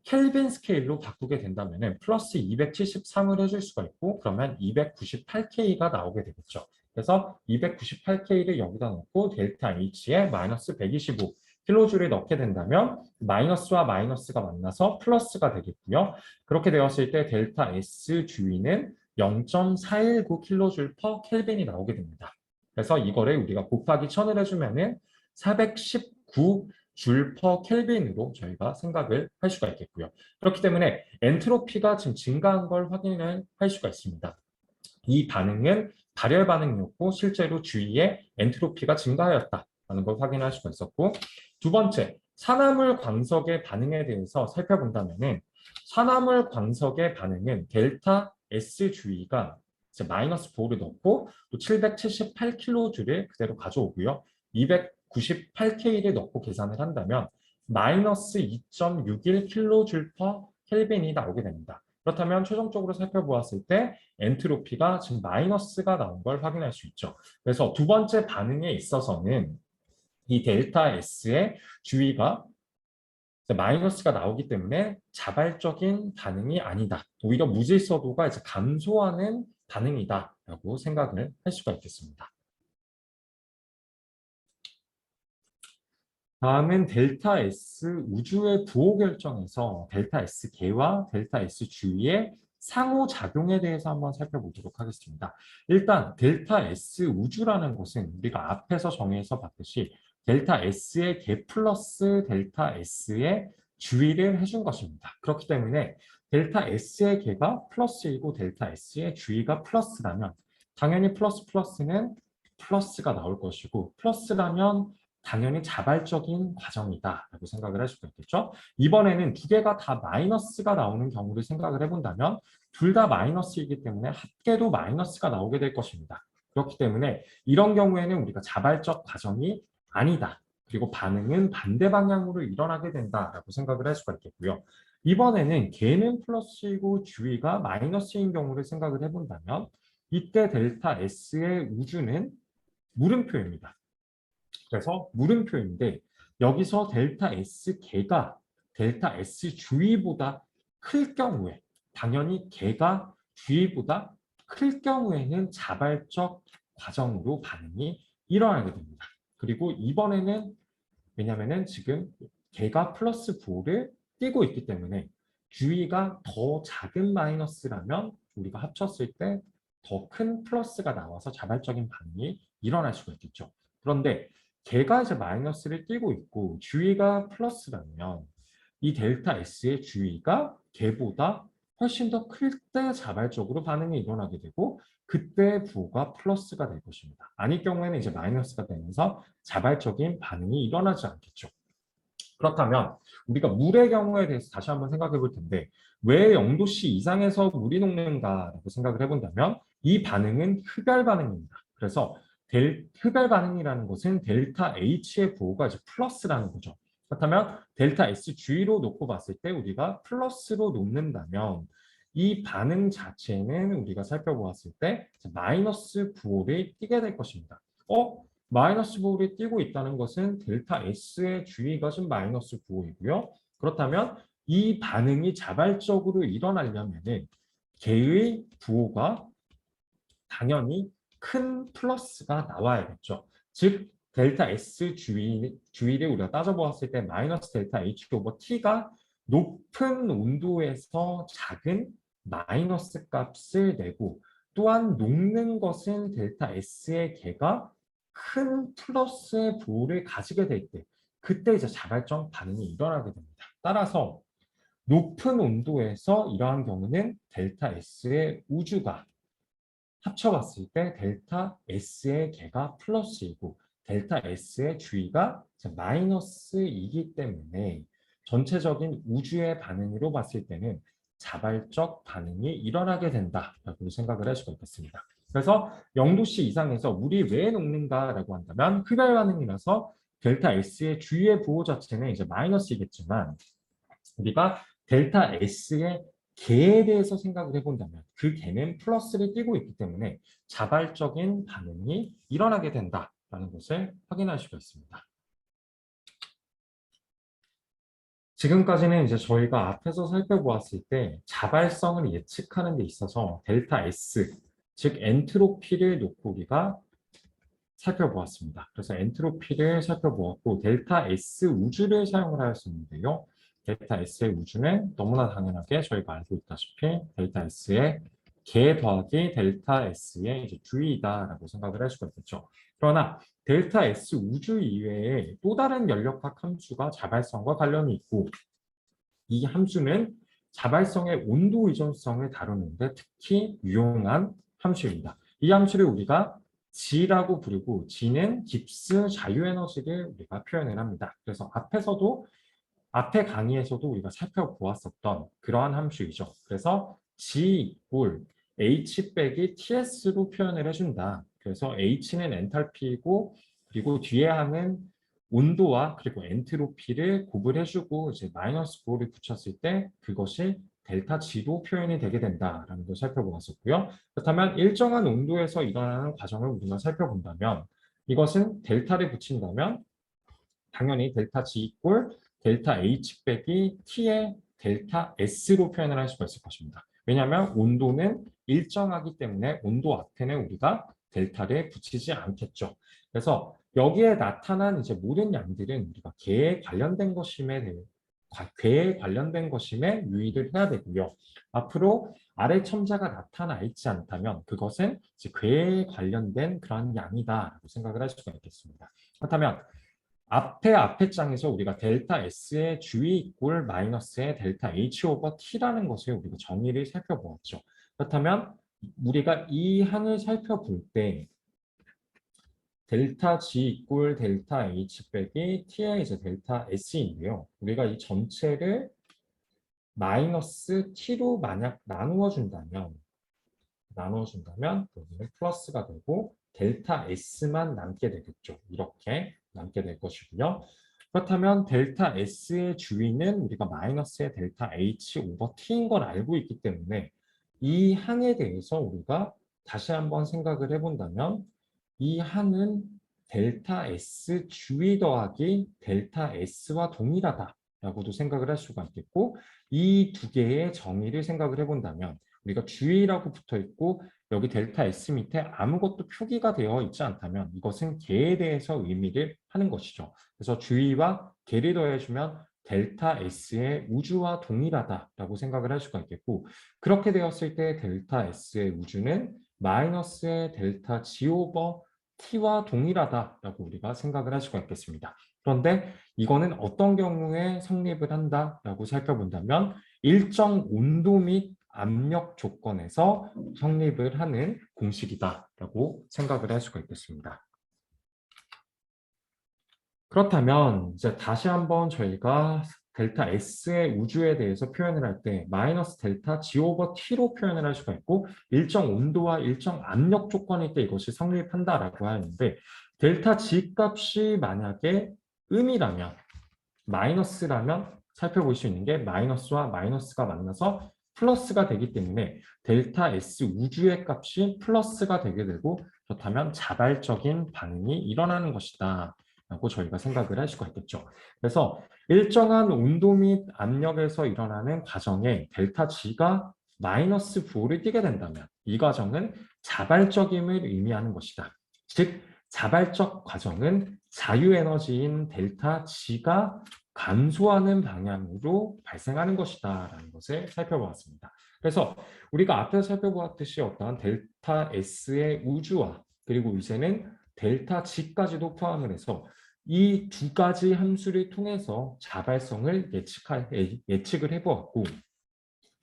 켈빈 스케일로 바꾸게 된다면 플러스 273을 해줄 수가 있고 그러면 298K가 나오게 되겠죠. 그래서 298K를 여기다 넣고 델타 H에 마이너스 125kJ를 넣게 된다면 마이너스와 마이너스가 만나서 플러스가 되겠고요. 그렇게 되었을 때 델타 S 주위는 0.419kJ per 켈빈이 나오게 됩니다. 그래서 이거를 우리가 곱하기 1000을 해주면은 419 줄 퍼 켈빈으로 저희가 생각을 할 수가 있겠고요. 그렇기 때문에 엔트로피가 지금 증가한 걸 확인을 할 수가 있습니다. 이 반응은 발열 반응이었고 실제로 주위에 엔트로피가 증가하였다는 걸 확인할 수가 있었고 두 번째, 산화물 광석의 반응에 대해서 살펴본다면 산화물 광석의 반응은 델타 S 주위가 이제 마이너스 4를 넣고 또 778kJ를 그대로 가져오고요. 298K를 넣고 계산을 한다면 마이너스 2.61kJ per 켈빈이 나오게 됩니다. 그렇다면 최종적으로 살펴보았을 때 엔트로피가 지금 마이너스가 나온 걸 확인할 수 있죠. 그래서 두 번째 반응에 있어서는 이 델타 S의 주위가 마이너스가 나오기 때문에 자발적인 반응이 아니다. 오히려 무질서도가 이제 감소하는 반응이다라고 생각을 할 수가 있겠습니다. 다음은 델타 S 우주의 부호 결정에서 델타 S 개와 델타 S 주위의 상호작용에 대해서 한번 살펴보도록 하겠습니다. 일단 델타 S 우주라는 것은 우리가 앞에서 정의해서 봤듯이 델타 S의 개 플러스 델타 S의 주위를 해준 것입니다. 그렇기 때문에 델타 S의 개가 플러스이고 델타 S의 주위가 플러스라면 당연히 플러스 플러스는 플러스가 나올 것이고 플러스라면 당연히 자발적인 과정이다라고 생각을 할 수가 있겠죠. 이번에는 두 개가 다 마이너스가 나오는 경우를 생각을 해본다면 둘 다 마이너스이기 때문에 합계도 마이너스가 나오게 될 것입니다. 그렇기 때문에 이런 경우에는 우리가 자발적 과정이 아니다. 그리고 반응은 반대 방향으로 일어나게 된다라고 생각을 할 수가 있겠고요. 이번에는 개는 플러스이고 주위가 마이너스인 경우를 생각을 해본다면 이때 델타 S의 우주는 물음표입니다. 그래서 물음표인데 여기서 델타 S 개가 델타 S 주위보다 클 경우에 당연히 개가 주위보다 클 경우에는 자발적 과정으로 반응이 일어나게 됩니다. 그리고 이번에는 왜냐하면 지금 개가 플러스 9를 띄고 있기 때문에 주위가 더 작은 마이너스라면 우리가 합쳤을 때 더 큰 플러스가 나와서 자발적인 반응이 일어날 수가 있겠죠. 그런데 개가 이제 마이너스를 띄고 있고 주위가 플러스라면 이 델타 S의 주위가 개보다 훨씬 더 클 때 자발적으로 반응이 일어나게 되고 그때 부호가 플러스가 될 것입니다. 아닐 경우에는 이제 마이너스가 되면서 자발적인 반응이 일어나지 않겠죠. 그렇다면 우리가 물의 경우에 대해서 다시 한번 생각해 볼 텐데 왜 0도씨 이상에서 물이 녹는가라고 생각을 해본다면 이 반응은 흡열 반응입니다. 그래서 흡열 반응이라는 것은 델타 H의 부호가 이제 플러스라는 거죠. 그렇다면 델타 S 주위로 놓고 봤을 때 우리가 플러스로 놓는다면 이 반응 자체는 우리가 살펴보았을 때 마이너스 9홀이 띄게 될 것입니다. 마이너스 9홀이 띄고 있다는 것은 델타 S의 주위가 좀 마이너스 9홀이고요. 그렇다면 이 반응이 자발적으로 일어나려면은 개의 부호가 당연히 큰 플러스가 나와야겠죠. 즉 델타 S 주위를 우리가 따져보았을 때 마이너스 델타 H 오버 T가 높은 온도에서 작은 마이너스 값을 내고 또한 녹는 것은 델타 S의 개가 큰 플러스의 부호를 가지게 될 때 그때 이제 자발적 반응이 일어나게 됩니다. 따라서 높은 온도에서 이러한 경우는 델타 S의 우주가 합쳐봤을 때 델타 S의 개가 플러스이고 델타 S의 주위가 마이너스이기 때문에 전체적인 우주의 반응으로 봤을 때는 자발적 반응이 일어나게 된다라고 생각을 할 수가 있겠습니다. 그래서 0도씨 이상에서 물이 왜 녹는가라고 한다면 흡열 반응이라서 델타 S의 주위의 부호 자체는 이제 마이너스이겠지만 우리가 델타 S의 개에 대해서 생각을 해본다면 그 개는 플러스를 띄고 있기 때문에 자발적인 반응이 일어나게 된다라는 것을 확인할 수가 있습니다. 지금까지는 이제 저희가 앞에서 살펴보았을 때 자발성을 예측하는 데 있어서 델타 S, 즉 엔트로피를 놓고 우리가 살펴보았습니다. 그래서 엔트로피를 살펴보았고 델타 S 우주를 사용을 하였었는데요. 델타 S의 우주는 너무나 당연하게 저희가 알고 있다시피 델타 S의 개 더하기 델타 S의 이제 주위이다라고 생각을 할 수가 있겠죠. 그러나 델타 S 우주 이외에 또 다른 연력학 함수가 자발성과 관련이 있고 이 함수는 자발성의 온도 의존성을 다루는데 특히 유용한 함수입니다. 이 함수를 우리가 G라고 부르고 G는 깁스 자유에너지를 우리가 표현을 합니다. 그래서 앞에 강의에서도 우리가 살펴보았었던 그러한 함수이죠. 그래서 G 이꼴 H 빼기 TS로 표현을 해준다. 그래서 H는 엔탈피이고 그리고 뒤에 항은 온도와 그리고 엔트로피를 곱을 해주고 이제 마이너스 9를 붙였을 때 그것이 델타 G로 표현이 되게 된다라는 걸 살펴보았었고요. 그렇다면 일정한 온도에서 일어나는 과정을 우리가 살펴본다면 이것은 델타를 붙인다면 당연히 델타 G 이꼴 델타 H 빼기 T의 델타 S로 표현을 할 수가 있을 것입니다. 왜냐하면 온도는 일정하기 때문에 온도 앞에는 우리가 델타를 붙이지 않겠죠. 그래서 여기에 나타난 이제 모든 양들은 우리가 개에 관련된 것임에 유의를 해야 되고요. 앞으로 아래 첨자가 나타나 있지 않다면 그것은 이제 궤에 관련된 그런 양이다라고 생각을 할 수가 있겠습니다. 그렇다면 앞에 장에서 우리가 델타 S의 주위 이꼴 마이너스의 델타 H 오버 T라는 것을 우리가 정의를 살펴보았죠. 그렇다면 우리가 이 항을 살펴볼 때 델타 G 이꼴 델타 H 빼기 T의 이제 델타 S인데요. 우리가 이 전체를 마이너스 T로 만약 나누어 준다면 여기는 플러스가 되고 델타 S만 남게 되겠죠. 이렇게 남게 될 것이고요. 그렇다면 델타 S의 주위는 우리가 마이너스의 델타 H 오버 T인 걸 알고 있기 때문에 이 항에 대해서 우리가 다시 한번 생각을 해본다면 이 항은 델타 S 주위 더하기 델타 S와 동일하다라고도 생각을 할 수가 있겠고 이 두 개의 정의를 생각을 해본다면 우리가 주위라고 붙어 있고 여기 델타 S 밑에 아무것도 표기가 되어 있지 않다면 이것은 개에 대해서 의미를 하는 것이죠. 그래서 주위와 개를 더해주면 델타 S의 우주와 동일하다라고 생각을 할 수가 있겠고 그렇게 되었을 때 델타 S의 우주는 마이너스의 델타 G 오버 T와 동일하다라고 우리가 생각을 할 수가 있겠습니다. 그런데 이거는 어떤 경우에 성립을 한다라고 살펴본다면 일정 온도 및 압력 조건에서 성립을 하는 공식이다라고 생각을 할 수가 있겠습니다. 그렇다면 이제 다시 한번 저희가 델타 S의 우주에 대해서 표현을 할 때 마이너스 델타 G 오버 T로 표현을 할 수가 있고 일정 온도와 일정 압력 조건일 때 이것이 성립한다라고 하는데 델타 G 값이 만약에 음이라면 마이너스라면 살펴볼 수 있는 게 마이너스와 마이너스가 만나서 플러스가 되기 때문에 델타 S 우주의 값이 플러스가 되게 되고 그렇다면 자발적인 반응이 일어나는 것이다 라고 저희가 생각을 할 수가 있겠죠. 그래서 일정한 온도 및 압력에서 일어나는 과정에 델타 G가 마이너스 부호를 띠게 된다면 이 과정은 자발적임을 의미하는 것이다. 즉 자발적 과정은 자유에너지인 델타 G가 감소하는 방향으로 발생하는 것이다 라는 것을 살펴보았습니다. 그래서 우리가 앞에서 살펴보았듯이 어떠한 델타 S의 우주와 그리고 이제는 델타 G까지도 포함을 해서 이 두 가지 함수를 통해서 자발성을 예측을 해보았고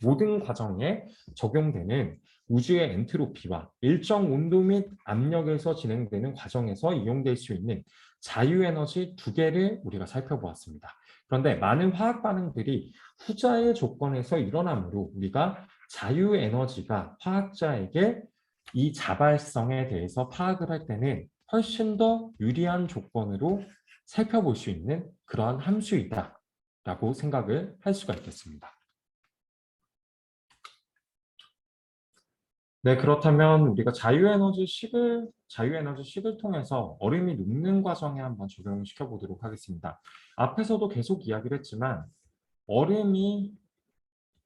모든 과정에 적용되는 우주의 엔트로피와 일정 온도 및 압력에서 진행되는 과정에서 이용될 수 있는 자유에너지 두 개를 우리가 살펴보았습니다. 그런데 많은 화학 반응들이 후자의 조건에서 일어나므로 우리가 자유에너지가 화학자에게 이 자발성에 대해서 파악을 할 때는 훨씬 더 유리한 조건으로 살펴볼 수 있는 그러한 함수이다 라고 생각을 할 수가 있겠습니다. 네, 그렇다면 우리가 자유에너지식을 통해서 얼음이 녹는 과정에 한번 적용시켜 보도록 하겠습니다. 앞에서도 계속 이야기를 했지만 얼음이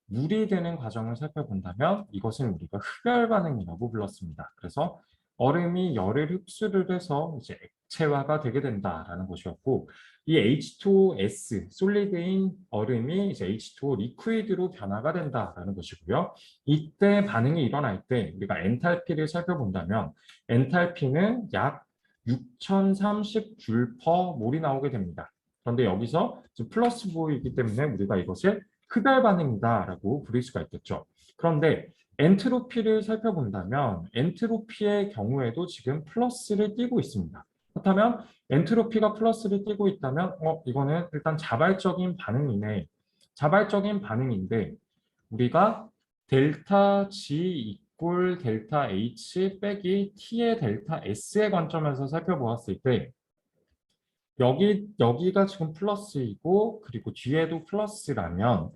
물이 되는 과정을 살펴본다면 이것은 우리가 흡열 반응이라고 불렀습니다. 그래서 얼음이 열을 흡수를 해서 이제 액체화가 되게 된다라는 것이었고 이 H2S 솔리드인 얼음이 이제 H2O 리퀴드로 변화가 된다라는 것이고요. 이때 반응이 일어날 때 우리가 엔탈피를 살펴본다면 엔탈피는 약 6030 줄 몰이 나오게 됩니다. 그런데 여기서 지금 플러스 부호이기 때문에 우리가 이것을 흡열 반응이다라고 부를 수가 있겠죠. 그런데 엔트로피를 살펴본다면 엔트로피의 경우에도 지금 플러스를 띠고 있습니다. 그렇다면 엔트로피가 플러스를 띠고 있다면 이거는 일단 자발적인 반응이네. 자발적인 반응인데 우리가 델타 G 이꼴 델타 H 빼기 T의 델타 S의 관점에서 살펴보았을 때 여기가 지금 플러스이고 그리고 뒤에도 플러스라면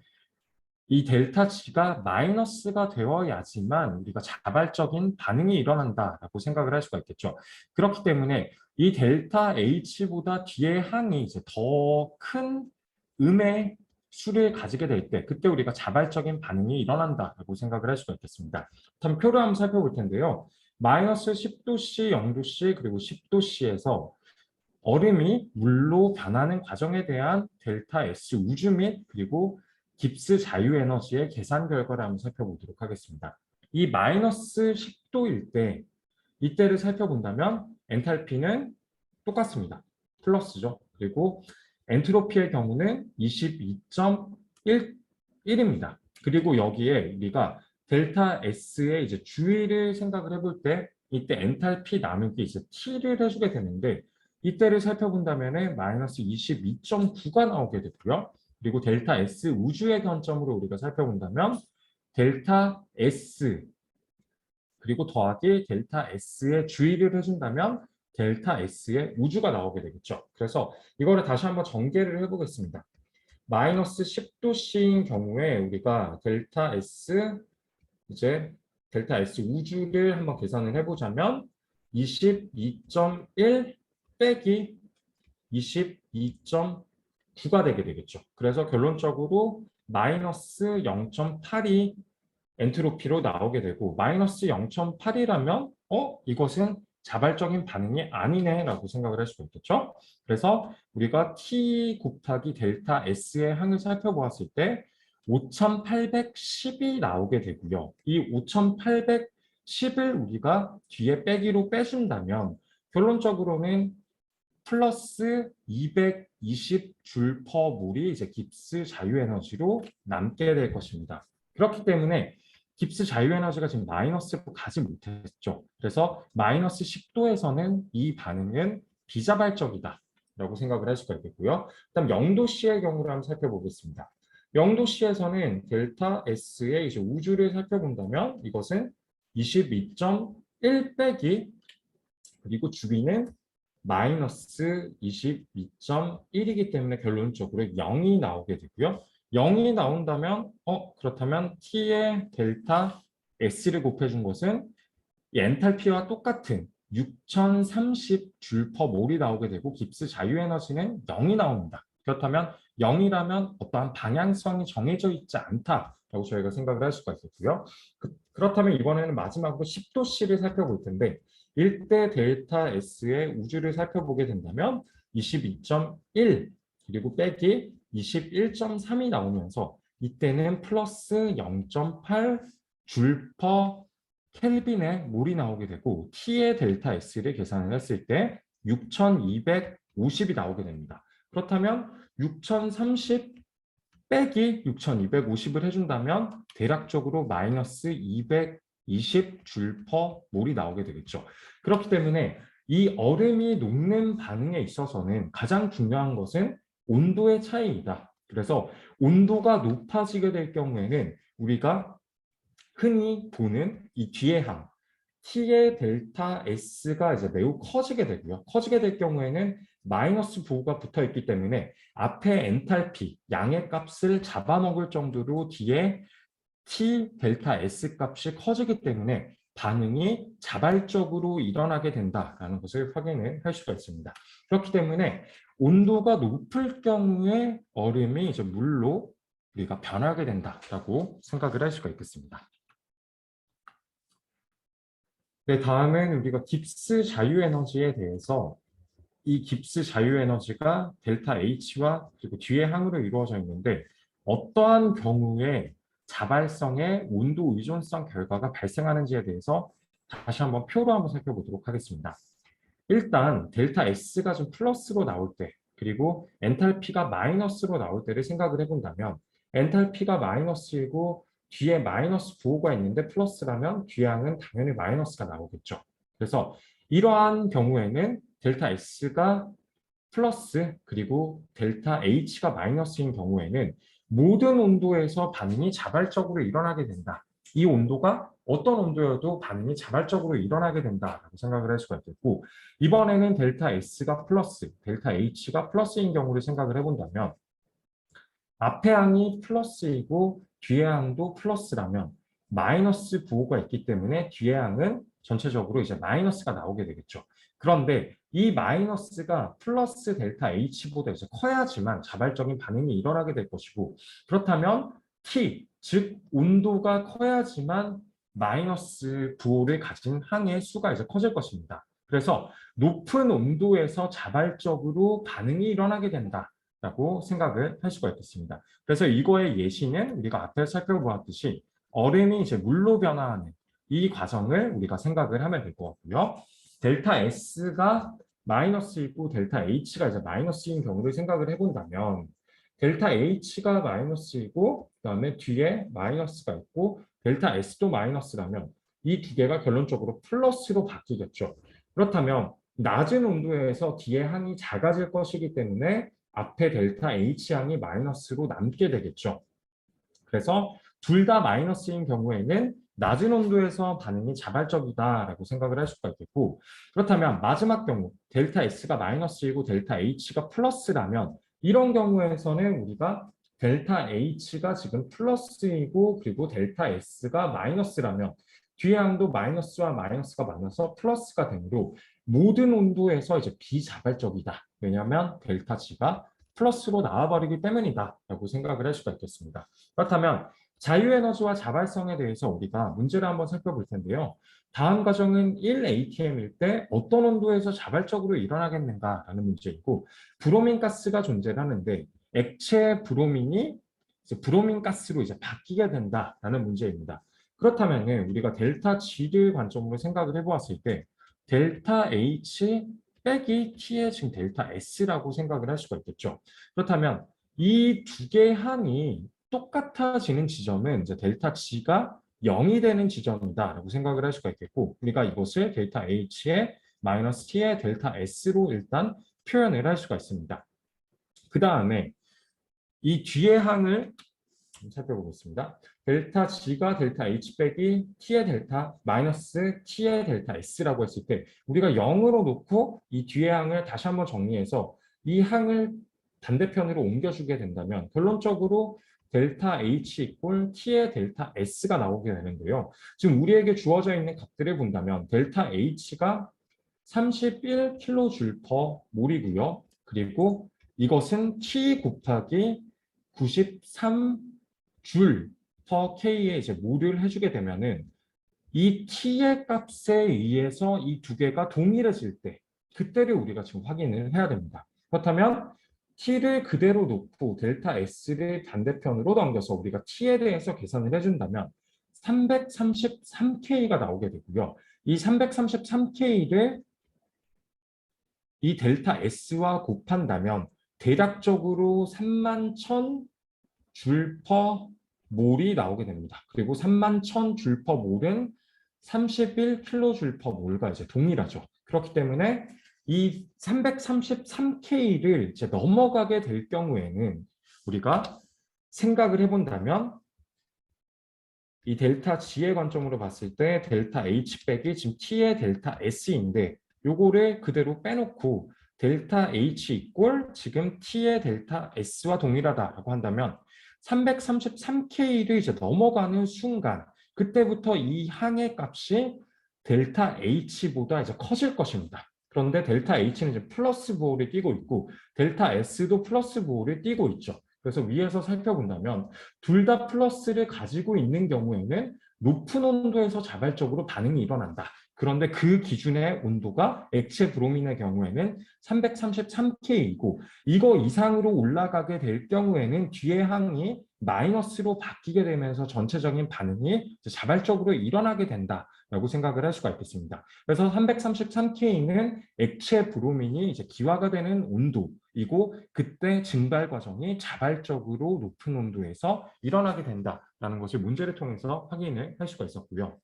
이 델타 G가 마이너스가 되어야지만 우리가 자발적인 반응이 일어난다라고 생각을 할 수가 있겠죠. 그렇기 때문에 이 델타 H보다 뒤에 항이 이제 더 큰 음의 수를 가지게 될 때 그때 우리가 자발적인 반응이 일어난다라고 생각을 할 수가 있겠습니다. 그럼 표를 한번 살펴볼 텐데요. 마이너스 10도C, 0도C, 그리고 10도C에서 얼음이 물로 변하는 과정에 대한 델타 S 우주 및 그리고 깁스 자유에너지의 계산 결과를 한번 살펴보도록 하겠습니다. 이 마이너스 10도일 때 이때를 살펴본다면 엔탈피는 똑같습니다. 플러스죠. 그리고 엔트로피의 경우는 22.1입니다. 그리고 여기에 우리가 델타 S의 이제 주의를 생각을 해볼 때 이때 엔탈피 나누기 이제 T를 해주게 되는데 이때를 살펴본다면 마이너스 22.9가 나오게 되고요. 그리고 델타 S 우주의 관점으로 우리가 살펴본다면 델타 S 그리고 더하기 델타 S의 주의를 해준다면 델타 S의 우주가 나오게 되겠죠. 그래서 이거를 다시 한번 전개를 해보겠습니다. 마이너스 10도C인 경우에 우리가 델타 S 우주를 한번 계산을 해보자면 22.1 빼기 22.9가 되게 되겠죠. 그래서 결론적으로 마이너스 0.8이 엔트로피로 나오게 되고 마이너스 0.8이라면 이것은 자발적인 반응이 아니네 라고 생각을 할 수가 있겠죠. 그래서 우리가 T 곱하기 델타 S의 항을 살펴보았을 때 5810이 나오게 되고요. 이 5810을 우리가 뒤에 빼기로 빼준다면 결론적으로는 플러스 220 줄 퍼 몰이 이제 깁스 자유에너지로 남게 될 것입니다. 그렇기 때문에 깁스 자유에너지가 지금 마이너스로 가지 못했죠. 그래서 마이너스 10도에서는 이 반응은 비자발적이다 라고 생각을 할 수가 있겠고요. 그다음 0도C의 경우를 한번 살펴보겠습니다. 0도C에서는 델타 S의 이제 우주를 살펴본다면 이것은 22.1 빼기 그리고 주기는 마이너스 22.1이기 때문에 결론적으로 0이 나오게 되고요. 0이 나온다면 그렇다면 T의 델타 S를 곱해준 것은 이 엔탈피와 똑같은 6030 줄 퍼 몰이 나오게 되고 깁스 자유에너지는 0이 나옵니다. 그렇다면 0이라면 어떠한 방향성이 정해져 있지 않다라고 저희가 생각을 할 수가 있겠고요. 그렇다면 이번에는 마지막으로 10도씨를 살펴볼 텐데 1대 델타 S의 우주를 살펴보게 된다면 22.1 그리고 빼기 21.3이 나오면서 이때는 플러스 0.8 줄 퍼 켈빈의 몰이 나오게 되고 T의 델타 S를 계산을 했을 때 6250이 나오게 됩니다. 그렇다면 6030 빼기 6250을 해준다면 대략적으로 마이너스 220 줄 퍼 몰이 나오게 되겠죠. 그렇기 때문에 이 얼음이 녹는 반응에 있어서는 가장 중요한 것은 온도의 차이이다. 그래서 온도가 높아지게 될 경우에는 우리가 흔히 보는 이 뒤의 항 T의 델타 S가 이제 매우 커지게 되고요. 커지게 될 경우에는 마이너스 부호가 붙어 있기 때문에 앞에 엔탈피, 양의 값을 잡아먹을 정도로 뒤에 T 델타 S 값이 커지기 때문에 반응이 자발적으로 일어나게 된다라는 것을 확인을 할 수가 있습니다. 그렇기 때문에 온도가 높을 경우에 얼음이 이제 물로 우리가 변하게 된다라고 생각을 할 수가 있겠습니다. 네, 다음은 우리가 깁스 자유에너지에 대해서 이 깁스 자유에너지가 델타 H와 그리고 뒤의 항으로 이루어져 있는데 어떠한 경우에 자발성의 온도 의존성 결과가 발생하는지에 대해서 다시 한번 표로 한번 살펴보도록 하겠습니다. 일단 델타 S가 좀 플러스로 나올 때 그리고 엔탈피가 마이너스로 나올 때를 생각을 해본다면 엔탈피가 마이너스이고 뒤에 마이너스 부호가 있는데 플러스라면 뒤항은 당연히 마이너스가 나오겠죠. 그래서 이러한 경우에는 델타 S가 플러스 그리고 델타 H가 마이너스인 경우에는 모든 온도에서 반응이 자발적으로 일어나게 된다. 이 온도가 어떤 온도여도 반응이 자발적으로 일어나게 된다라고 생각을 할 수가 있겠고 이번에는 델타 S가 플러스, 델타 H가 플러스인 경우를 생각을 해본다면 앞의 항이 플러스이고 뒤의 항도 플러스라면 마이너스 부호가 있기 때문에 뒤의 항은 전체적으로 이제 마이너스가 나오게 되겠죠. 그런데 이 마이너스가 플러스 델타 H보다 이제 커야지만 자발적인 반응이 일어나게 될 것이고 그렇다면 T, 즉 온도가 커야지만 마이너스 부호를 가진 항의 수가 이제 커질 것입니다. 그래서 높은 온도에서 자발적으로 반응이 일어나게 된다. 라고 생각을 할 수가 있겠습니다. 그래서 이거의 예시는 우리가 앞에 살펴보았듯이 얼음이 이제 물로 변화하는 이 과정을 우리가 생각을 하면 될 것 같고요. 델타 S가 마이너스이고 델타 H가 이제 마이너스인 경우를 생각을 해본다면 델타 H가 마이너스이고 그다음에 뒤에 마이너스가 있고 델타 S도 마이너스라면 이 두 개가 결론적으로 플러스로 바뀌겠죠. 그렇다면 낮은 온도에서 뒤에 항이 작아질 것이기 때문에 앞에 델타 H항이 마이너스로 남게 되겠죠. 그래서 둘 다 마이너스인 경우에는 낮은 온도에서 반응이 자발적이다라고 생각을 할 수가 있겠고 그렇다면 마지막 경우 델타 S가 마이너스이고 델타 H가 플러스라면 이런 경우에서는 우리가 델타 H가 지금 플러스이고 그리고 델타 S가 마이너스라면 뒤에 항도 마이너스와 마이너스가 만나서 플러스가 되므로 모든 온도에서 이제 비자발적이다. 왜냐하면 델타 G가 플러스로 나와버리기 때문이다 라고 생각을 할 수가 있겠습니다. 그렇다면 자유에너지와 자발성에 대해서 우리가 문제를 한번 살펴볼 텐데요. 다음 과정은 1ATM일 때 어떤 온도에서 자발적으로 일어나겠는가라는 문제이고 브로민 가스가 존재를 하는데 액체 브로민이 이제 브로민 가스로 이제 바뀌게 된다라는 문제입니다. 그렇다면 우리가 델타 G를 관점으로 생각을 해보았을 때 델타 H 빼기 T의 지금 델타 S라고 생각을 할 수가 있겠죠. 그렇다면 이 두 개의 항이 똑같아지는 지점은 이제 델타 G가 0이 되는 지점이다라고 생각을 할 수가 있겠고 우리가 이것을 델타 H의 마이너스 T의 델타 S로 일단 표현을 할 수가 있습니다. 그 다음에 이 뒤의 항을 살펴보겠습니다. 델타 G가 델타 H 빼기 T의 델타 마이너스 T의 델타 S라고 했을 때 우리가 0으로 놓고 이 뒤의 항을 다시 한번 정리해서 이 항을 반대편으로 옮겨주게 된다면 결론적으로 델타 H 이꼴 T의 델타 S가 나오게 되는데요. 지금 우리에게 주어져 있는 값들을 본다면 델타 H가 31kJ/몰이고요. 그리고 이것은 T 곱하기 93줄 per K에 이제 몰을 해주게 되면은 이 T의 값에 의해서 이 두 개가 동일해질 때 그때를 우리가 지금 확인을 해야 됩니다. 그렇다면 T를 그대로 놓고 델타 S를 반대편으로 넘겨서 우리가 T에 대해서 계산을 해준다면 333K가 나오게 되고요. 이 333K를 이 델타 S와 곱한다면 대략적으로 31,000줄 퍼 몰이 나오게 됩니다. 그리고 31,000줄 퍼 몰은 31kJ 퍼 몰과 이제 동일하죠. 그렇기 때문에 이 333K를 이제 넘어가게 될 경우에는 우리가 생각을 해본다면 이 델타 G의 관점으로 봤을 때 델타 H 빼기 지금 T의 델타 S인데 요거를 그대로 빼놓고 델타 H 이꼴 지금 T의 델타 S와 동일하다라고 한다면 333K를 이제 넘어가는 순간 그때부터 이 항의 값이 델타 H보다 이제 커질 것입니다. 그런데 델타 H는 이제 플러스 보호를 띄고 있고 델타 S도 플러스 보호를 띄고 있죠. 그래서 위에서 살펴본다면 둘 다 플러스를 가지고 있는 경우에는 높은 온도에서 자발적으로 반응이 일어난다. 그런데 그 기준의 온도가 액체 브로민의 경우에는 333K이고 이거 이상으로 올라가게 될 경우에는 뒤의 항이 마이너스로 바뀌게 되면서 전체적인 반응이 자발적으로 일어나게 된다라고 생각을 할 수가 있겠습니다. 그래서 333K는 액체 브로민이 이제 기화가 되는 온도이고 그때 증발 과정이 자발적으로 높은 온도에서 일어나게 된다라는 것을 문제를 통해서 확인을 할 수가 있었고요.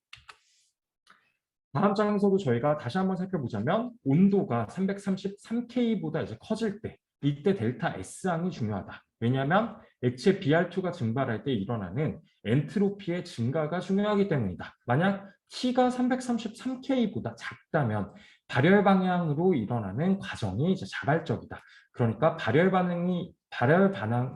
다음 장에서도 저희가 다시 한번 살펴보자면 온도가 333K보다 이제 커질 때 이때 델타 S항이 중요하다. 왜냐하면 액체 BR2가 증발할 때 일어나는 엔트로피의 증가가 중요하기 때문이다. 만약 T가 333K보다 작다면 발열 방향으로 일어나는 과정이 이제 자발적이다. 그러니까 발열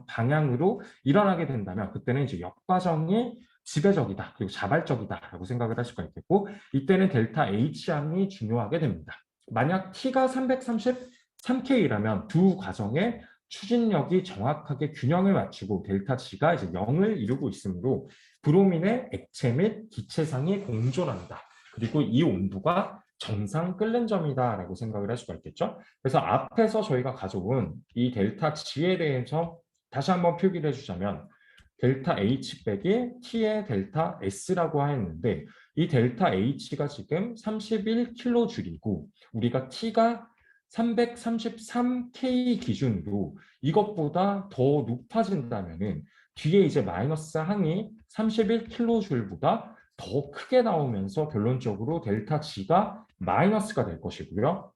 방향으로 일어나게 된다면 그때는 이제 역과정이 지배적이다. 그리고 자발적이다라고 생각을 할 수가 있겠고 이때는 델타 H항이 중요하게 됩니다. 만약 T가 333K라면 두 과정의 추진력이 정확하게 균형을 맞추고 델타 G가 이제 0을 이루고 있으므로 브로민의 액체 및 기체상이 공존한다. 그리고 이 온도가 정상 끓는 점이다라고 생각을 할 수가 있겠죠. 그래서 앞에서 저희가 가져온 이 델타 G에 대해서 다시 한번 표기를 해주자면 델타 H 빼기 T의 델타 S라고 하였는데 이 델타 H가 지금 31kJ이고 우리가 T가 333K 기준으로 이것보다 더 높아진다면은 뒤에 이제 마이너스 항이 31kJ보다 더 크게 나오면서 결론적으로 델타 G가 마이너스가 될 것이고요.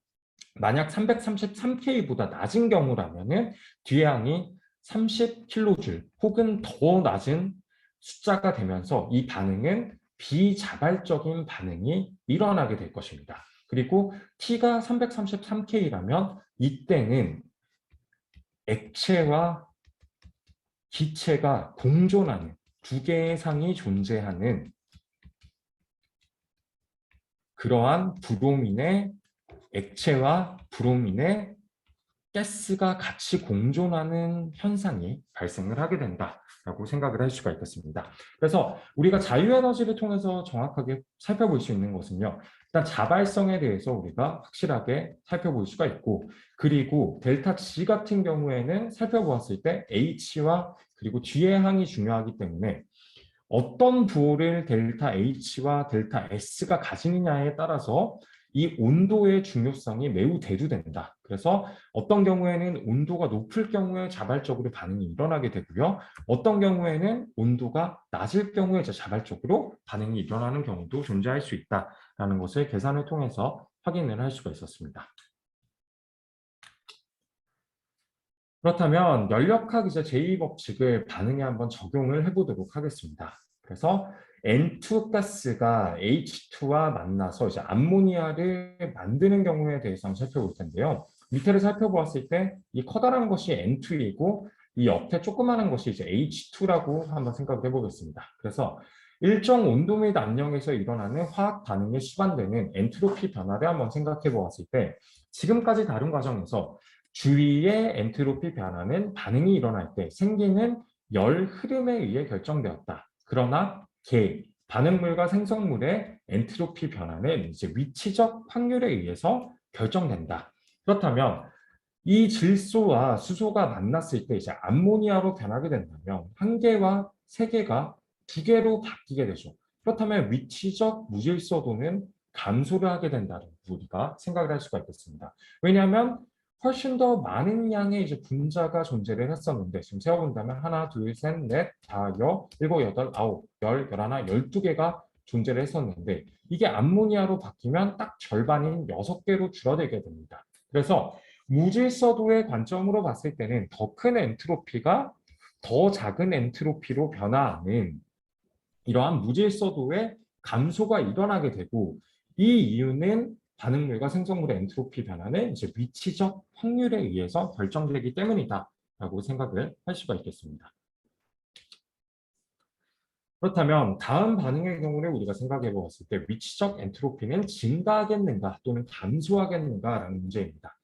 만약 333K보다 낮은 경우라면은 뒤에 항이 30kJ 혹은 더 낮은 숫자가 되면서 이 반응은 비자발적인 반응이 일어나게 될 것입니다. 그리고 T가 333K라면 이때는 액체와 기체가 공존하는 두 개의 상이 존재하는 그러한 브로민의 액체와 브로민의 가스가 같이 공존하는 현상이 발생을 하게 된다라고 생각을 할 수가 있겠습니다. 그래서 우리가 자유에너지를 통해서 정확하게 살펴볼 수 있는 것은요. 일단 자발성에 대해서 우리가 확실하게 살펴볼 수가 있고 그리고 델타 G 같은 경우에는 살펴보았을 때 H와 그리고 뒤의 항이 중요하기 때문에 어떤 부호를 델타 H와 델타 S가 가지느냐에 따라서 이 온도의 중요성이 매우 대두된다. 그래서 어떤 경우에는 온도가 높을 경우에 자발적으로 반응이 일어나게 되고요. 어떤 경우에는 온도가 낮을 경우에 자발적으로 반응이 일어나는 경우도 존재할 수 있다라는 것을 계산을 통해서 확인을 할 수가 있었습니다. 그렇다면 연력학 이제 제2법칙을 반응에 한번 적용을 해보도록 하겠습니다. 그래서 N2 가스가 H2와 만나서 이제 암모니아를 만드는 경우에 대해서 한번 살펴볼 텐데요. 밑에를 살펴보았을 때 이 커다란 것이 N2이고 이 옆에 조그마한 것이 이제 H2라고 한번 생각을 해보겠습니다. 그래서 일정 온도 및 압력에서 일어나는 화학 반응에 수반되는 엔트로피 변화를 한번 생각해 보았을 때 지금까지 다룬 과정에서 주위의 엔트로피 변화는 반응이 일어날 때 생기는 열 흐름에 의해 결정되었다. 그러나 반응물과 생성물의 엔트로피 변화는 이제 위치적 확률에 의해서 결정된다. 그렇다면 이 질소와 수소가 만났을 때 이제 암모니아로 변하게 된다면 한 개와 세 개가 두 개로 바뀌게 되죠. 그렇다면 위치적 무질서도는 감소를 하게 된다는 우리가 생각을 할 수가 있겠습니다. 왜냐하면 훨씬 더 많은 양의 이제 분자가 존재를 했었는데 지금 세어본다면 하나, 둘, 셋, 넷, 다, 일곱, 여덟, 아홉, 열, 열하나, 12개가 존재를 했었는데 이게 암모니아로 바뀌면 딱 절반인 6개로 줄어들게 됩니다. 그래서 무질서도의 관점으로 봤을 때는 더 큰 엔트로피가 더 작은 엔트로피로 변화하는 이러한 무질서도의 감소가 일어나게 되고 이 이유는 반응물과 생성물의 엔트로피 변화는 이제 위치적 확률에 의해서 결정되기 때문이다라고 생각을 할 수가 있겠습니다. 그렇다면 다음 반응의 경우를 우리가 생각해 보았을 때 위치적 엔트로피는 증가하겠는가 또는 감소하겠는가라는 문제입니다.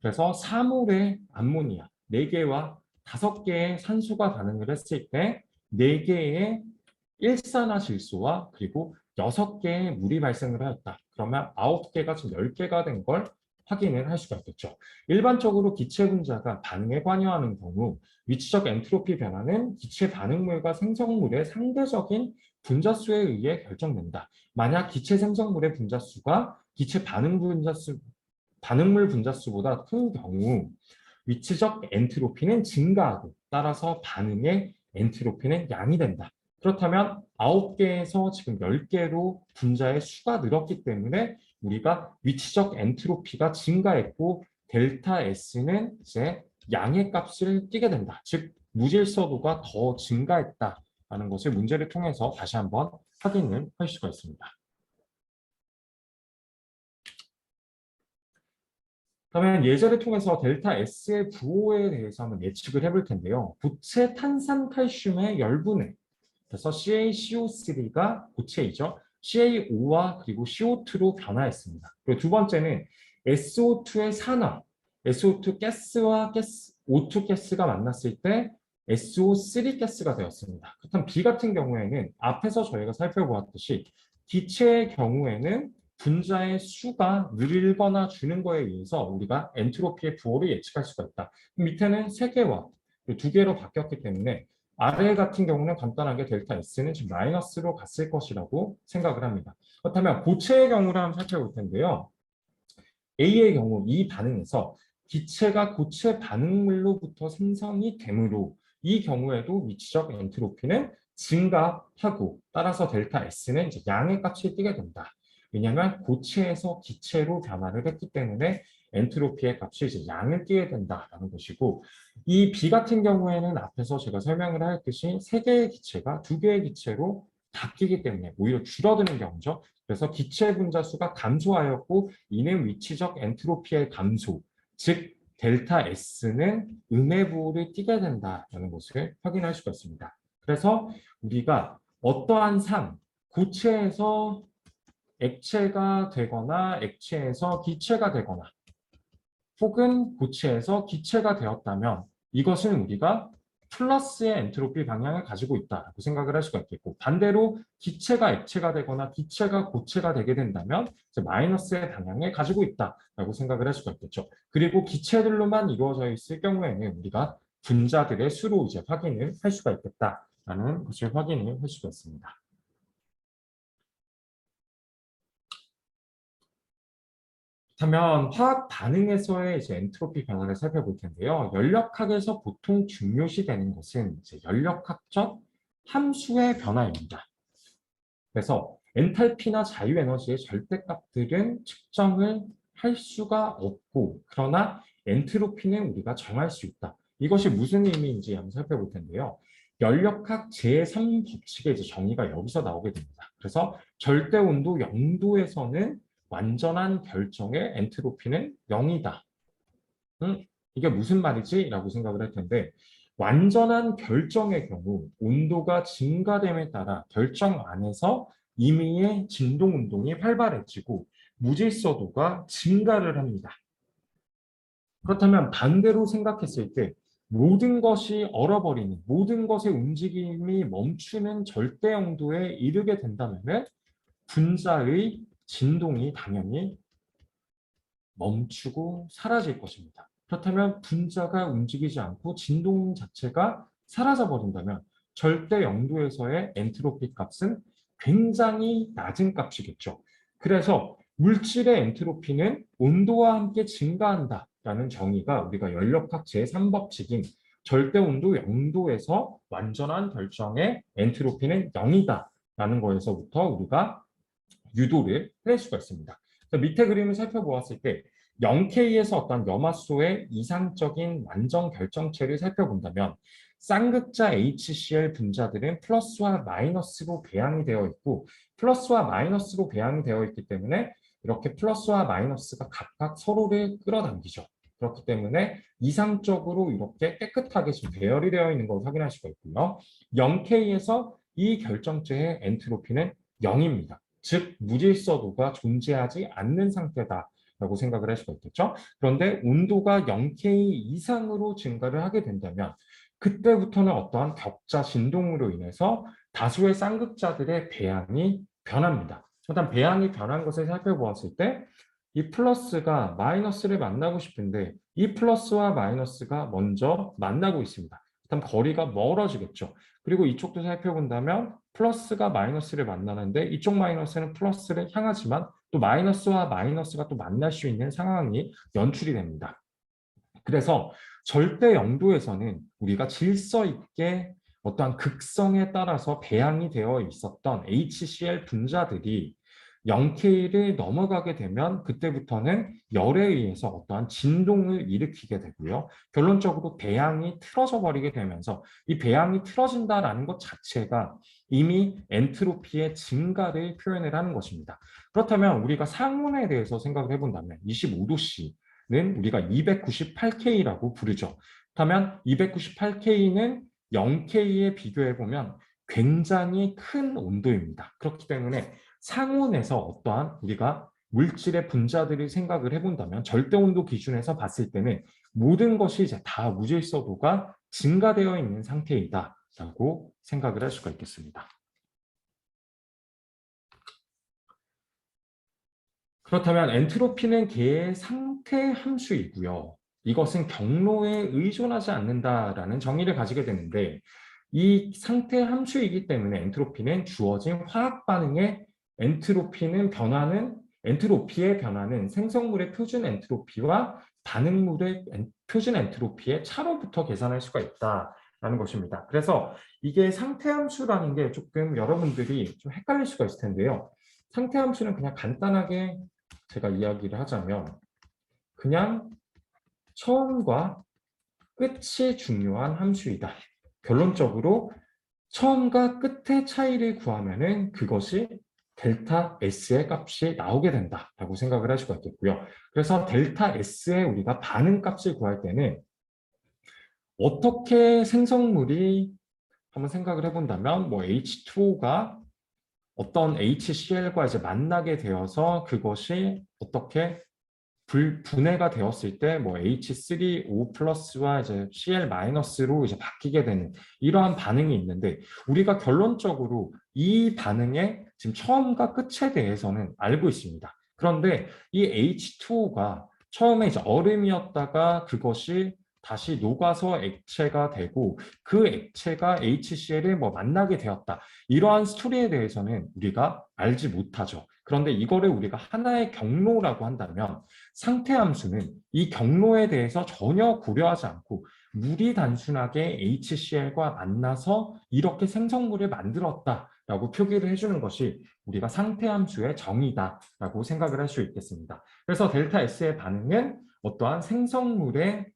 그래서 사물의 암모니아 4개와 5개의 산소가 반응을 했을 때 4개의 일산화질소와 그리고 6개의 물이 발생을 하였다. 그러면 9개가 지금 10개가 된 걸 확인을 할 수가 있겠죠. 일반적으로 기체 분자가 반응에 관여하는 경우 위치적 엔트로피 변화는 기체 반응물과 생성물의 상대적인 분자수에 의해 결정된다. 만약 기체 생성물의 분자수가 기체 반응물 분자수보다 큰 경우 위치적 엔트로피는 증가하고 따라서 반응의 엔트로피는 양이 된다. 그렇다면 9개에서 지금 10개로 분자의 수가 늘었기 때문에 우리가 위치적 엔트로피가 증가했고 델타 S는 이제 양의 값을 띠게 된다. 즉 무질서도가 더 증가했다라는 것을 문제를 통해서 다시 한번 확인을 할 수가 있습니다. 그러면 예제를 통해서 델타 S의 부호에 대해서 한번 예측을 해볼 텐데요. 고체 탄산칼슘의 열분해, 그래서 CaCO3가 고체이죠. CaO와 그리고 CO2로 변화했습니다. 그리고 두 번째는 SO2의 산화, SO2 가스와 O2 가스가 만났을 때 SO3 가스가 되었습니다. 그렇다면 B 같은 경우에는 앞에서 저희가 살펴보았듯이 기체의 경우에는 분자의 수가 늘거나 주는 거에 의해서 우리가 엔트로피의 부호를 예측할 수가 있다. 밑에는 3개와 2개로 바뀌었기 때문에 아래 같은 경우는 간단하게 델타 S는 지금 마이너스로 갔을 것이라고 생각을 합니다. 그렇다면 고체의 경우를 한번 살펴볼 텐데요. A의 경우 이 반응에서 기체가 고체 반응물로부터 생성이 되므로 이 경우에도 위치적 엔트로피는 증가하고 따라서 델타 S는 이제 양의 값이 띄게 된다. 왜냐하면 고체에서 기체로 변화를 했기 때문에 엔트로피의 값이 이제 양을 띄게 된다라는 것이고 이 B 같은 경우에는 앞에서 제가 설명을 하였듯이 3개의 기체가 2개의 기체로 바뀌기 때문에 오히려 줄어드는 경우죠. 그래서 기체 분자 수가 감소하였고 이는 위치적 엔트로피의 감소, 즉 델타 S는 음의 부호를 띠게 된다는 것을 확인할 수가 있습니다. 그래서 우리가 어떠한 고체에서 액체가 되거나 액체에서 기체가 되거나 혹은 고체에서 기체가 되었다면 이것은 우리가 플러스의 엔트로피 방향을 가지고 있다고 생각을 할 수가 있겠고 반대로 기체가 액체가 되거나 기체가 고체가 되게 된다면 이제 마이너스의 방향을 가지고 있다라고 생각을 할 수가 있겠죠. 그리고 기체들로만 이루어져 있을 경우에는 우리가 분자들의 수로 이제 확인을 할 수가 있겠다라는 것을 확인을 할 수가 있습니다. 그렇다면 화학 반응에서의 이제 엔트로피 변화를 살펴볼 텐데요. 연력학에서 보통 중요시되는 것은 이제 연력학적 함수의 변화입니다. 그래서 엔탈피나 자유에너지의 절대값들은 측정을 할 수가 없고 그러나 엔트로피는 우리가 정할 수 있다. 이것이 무슨 의미인지 한번 살펴볼 텐데요. 연력학 제3법칙의 이제 정의가 여기서 나오게 됩니다. 그래서 절대 온도 0도에서는 완전한 결정의 엔트로피는 0이다. 이게 무슨 말이지? 라고 생각을 할 텐데 완전한 결정의 경우 온도가 증가됨에 따라 결정 안에서 임의의 진동 운동이 활발해지고 무질서도가 증가를 합니다. 그렇다면 반대로 생각했을 때 모든 것이 얼어버리는, 모든 것의 움직임이 멈추는 절대 영도에 이르게 된다면 분자의 진동이 당연히 멈추고 사라질 것입니다. 그렇다면 분자가 움직이지 않고 진동 자체가 사라져 버린다면 절대 영도에서의 엔트로피 값은 굉장히 낮은 값이겠죠. 그래서 물질의 엔트로피는 온도와 함께 증가한다라는 정의가 우리가 연력학 제3법칙인 절대 온도 0도에서 완전한 결정의 엔트로피는 0이다라는 거에서부터 우리가 유도를 할 수가 있습니다. 밑에 그림을 살펴보았을 때 0K에서 어떤 염화소의 이상적인 완전 결정체를 살펴본다면 쌍극자 HCl 분자들은 플러스와 마이너스로 배양이 되어 있고 플러스와 마이너스로 배양이 되어 있기 때문에 이렇게 플러스와 마이너스가 각각 서로를 끌어당기죠. 그렇기 때문에 이상적으로 이렇게 깨끗하게 지금 배열이 되어 있는 걸 확인할 수가 있고요. 0K에서 이 결정체의 엔트로피는 0입니다. 즉 무질서도가 존재하지 않는 상태다라고 생각을 할 수가 있겠죠. 그런데 온도가 0K 이상으로 증가를 하게 된다면 그때부터는 어떠한 격자 진동으로 인해서 다수의 쌍극자들의 배양이 변합니다. 일단 배양이 변한 것을 살펴보았을 때 이 플러스가 마이너스를 만나고 싶은데 이 플러스와 마이너스가 먼저 만나고 있습니다. 일단 거리가 멀어지겠죠. 그리고 이쪽도 살펴본다면 플러스가 마이너스를 만나는데 이쪽 마이너스는 플러스를 향하지만 또 마이너스와 마이너스가 또 만날 수 있는 상황이 연출이 됩니다. 그래서 절대 영도에서는 우리가 질서 있게 어떠한 극성에 따라서 배양이 되어 있었던 HCl 분자들이 0K를 넘어가게 되면 그때부터는 열에 의해서 어떠한 진동을 일으키게 되고요. 결론적으로 배양이 틀어져 버리게 되면서 이 배양이 틀어진다라는 것 자체가 이미 엔트로피의 증가를 표현을 하는 것입니다. 그렇다면 우리가 상온에 대해서 생각을 해본다면 25도씨는 우리가 298K라고 부르죠. 그렇다면 298K는 0K에 비교해보면 굉장히 큰 온도입니다. 그렇기 때문에 상온에서 어떠한 우리가 물질의 분자들을 생각을 해본다면 절대 온도 기준에서 봤을 때는 모든 것이 이제 다 무질서도가 증가되어 있는 상태이다라고 생각을 할 수가 있겠습니다. 그렇다면 엔트로피는 개의 상태 함수이고요. 이것은 경로에 의존하지 않는다라는 정의를 가지게 되는데 이 상태 함수이기 때문에 엔트로피는 주어진 화학 반응의 엔트로피의 변화는 생성물의 표준 엔트로피와 반응물의 표준 엔트로피의 차로부터 계산할 수가 있다라는 것입니다. 그래서 이게 상태 함수라는 게 조금 여러분들이 좀 헷갈릴 수가 있을 텐데요. 상태 함수는 그냥 간단하게 제가 이야기를 하자면 그냥 처음과 끝이 중요한 함수이다. 결론적으로 처음과 끝의 차이를 구하면은 그것이 델타 S의 값이 나오게 된다라고 생각을 할 수가 있겠고요. 그래서 델타 S의 우리가 반응 값을 구할 때는 어떻게 생성물이 한번 생각을 해본다면 뭐 H2O가 어떤 HCl과 이제 만나게 되어서 그것이 어떻게 분해가 되었을 때 뭐 H3O 플러스와 이제 Cl 마이너스로 이제 바뀌게 되는 이러한 반응이 있는데 우리가 결론적으로 이 반응의 지금 처음과 끝에 대해서는 알고 있습니다. 그런데 이 H2O가 처음에 이제 얼음이었다가 그것이 다시 녹아서 액체가 되고 그 액체가 HCl을 뭐 만나게 되었다. 이러한 스토리에 대해서는 우리가 알지 못하죠. 그런데 이거를 우리가 하나의 경로라고 한다면 상태 함수는 이 경로에 대해서 전혀 고려하지 않고 물이 단순하게 HCl과 만나서 이렇게 생성물을 만들었다라고 표기를 해주는 것이 우리가 상태 함수의 정의다라고 생각을 할 수 있겠습니다. 그래서 델타 S의 반응은 어떠한 생성물의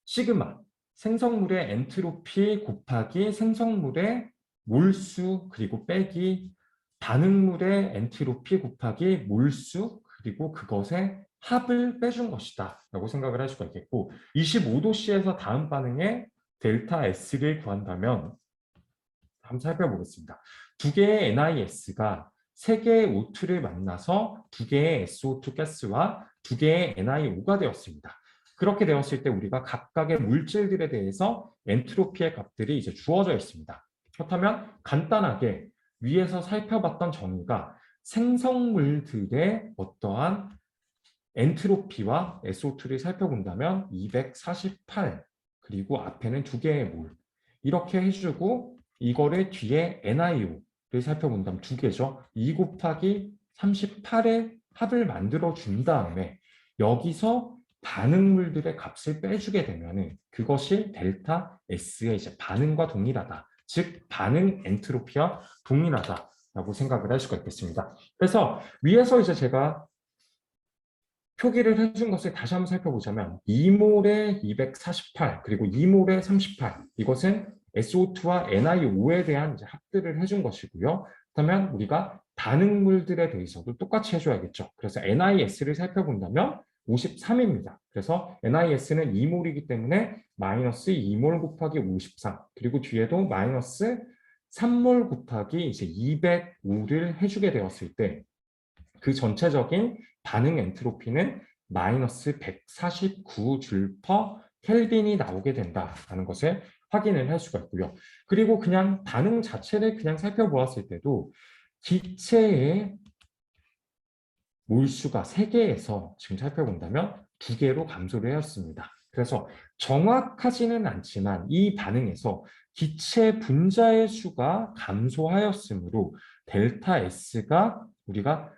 시그마, 생성물의 엔트로피 곱하기 생성물의 몰수 그리고 빼기 반응물의 엔트로피 곱하기 몰수 그리고 그것의 합을 빼준 것이다 라고 생각을 할 수가 있겠고 25도씨에서 다음 반응에 델타 S를 구한다면 한번 살펴보겠습니다. 두 개의 NiS가 세 개의 O2를 만나서 두 개의 SO2 가스와 두 개의 NiO가 되었습니다. 그렇게 되었을 때 우리가 각각의 물질들에 대해서 엔트로피의 값들이 이제 주어져 있습니다. 그렇다면 간단하게 위에서 살펴봤던 정의가 생성물들의 어떠한 엔트로피와 SO2를 살펴본다면 248 그리고 앞에는 두 개의 몰 이렇게 해주고 이거를 뒤에 NiO를 살펴본다면 두 개죠. 2 곱하기 38의 합을 만들어 준 다음에 여기서 반응물들의 값을 빼주게 되면은 그것이 델타 S의 이제 반응과 동일하다. 즉 반응 엔트로피와 동일하다라고 생각을 할 수가 있겠습니다. 그래서 위에서 이제 제가 표기를 해준 것을 다시 한번 살펴보자면 2몰에 248 그리고 2몰에 38 이것은 SO2와 NiO에 대한 이제 합들을 해준 것이고요. 그렇다면 우리가 반응물들에 대해서도 똑같이 해줘야겠죠. 그래서 NiS를 살펴본다면 53입니다. 그래서 NiS는 2몰이기 때문에 마이너스 2몰 곱하기 53 그리고 뒤에도 마이너스 3몰 곱하기 이제 205를 해주게 되었을 때 그 전체적인 반응 엔트로피는 마이너스 149줄 퍼 켈빈이 나오게 된다라는 것을 확인을 할 수가 있고요. 그리고 그냥 반응 자체를 그냥 살펴보았을 때도 기체의 몰수가 3개에서 지금 살펴본다면 2개로 감소를 하였습니다. 그래서 정확하지는 않지만 이 반응에서 기체 분자의 수가 감소하였으므로 델타 S가 우리가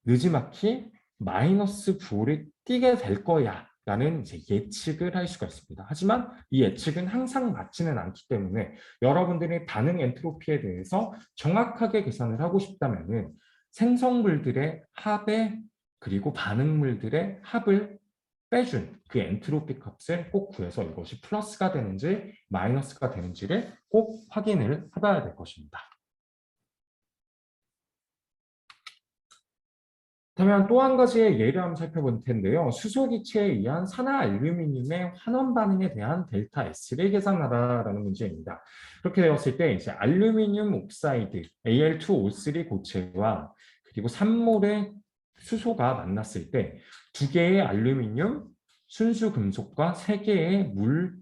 느지막이 마이너스 9를 띄게 될 거야 라는 이제 예측을 할 수가 있습니다. 하지만 이 예측은 항상 맞지는 않기 때문에 여러분들이 반응 엔트로피에 대해서 정확하게 계산을 하고 싶다면은 생성물들의 합에 그리고 반응물들의 합을 빼준 그 엔트로피 값을 꼭 구해서 이것이 플러스가 되는지 마이너스가 되는지를 꼭 확인을 해봐야 될 것입니다. 그러면 또 한 가지의 예를 한번 살펴볼 텐데요. 수소기체에 의한 산화알루미늄의 환원 반응에 대한 델타 S를 계산하라라는 문제입니다. 그렇게 되었을 때 이제 알루미늄 옥사이드 Al2O3 고체와 그리고 3몰의 수소가 만났을 때 두 개의 알루미늄 순수 금속과 세 개의 물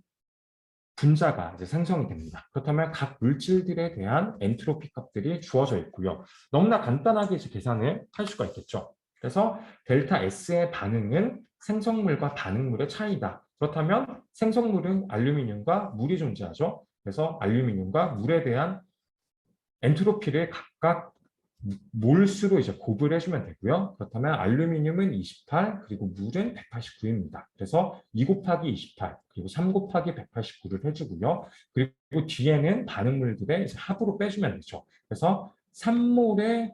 분자가 이제 생성이 됩니다. 그렇다면 각 물질들에 대한 엔트로피 값들이 주어져 있고요. 너무나 간단하게 이제 계산을 할 수가 있겠죠. 그래서 델타 S의 반응은 생성물과 반응물의 차이다. 그렇다면 생성물은 알루미늄과 물이 존재하죠. 그래서 알루미늄과 물에 대한 엔트로피를 각각 몰수로 이제 곱을 해주면 되고요. 그렇다면 알루미늄은 28, 그리고 물은 189입니다. 그래서 2 곱하기 28, 그리고 3 곱하기 189를 해주고요. 그리고 뒤에는 반응물들의 이제 합으로 빼주면 되죠. 그래서 3몰의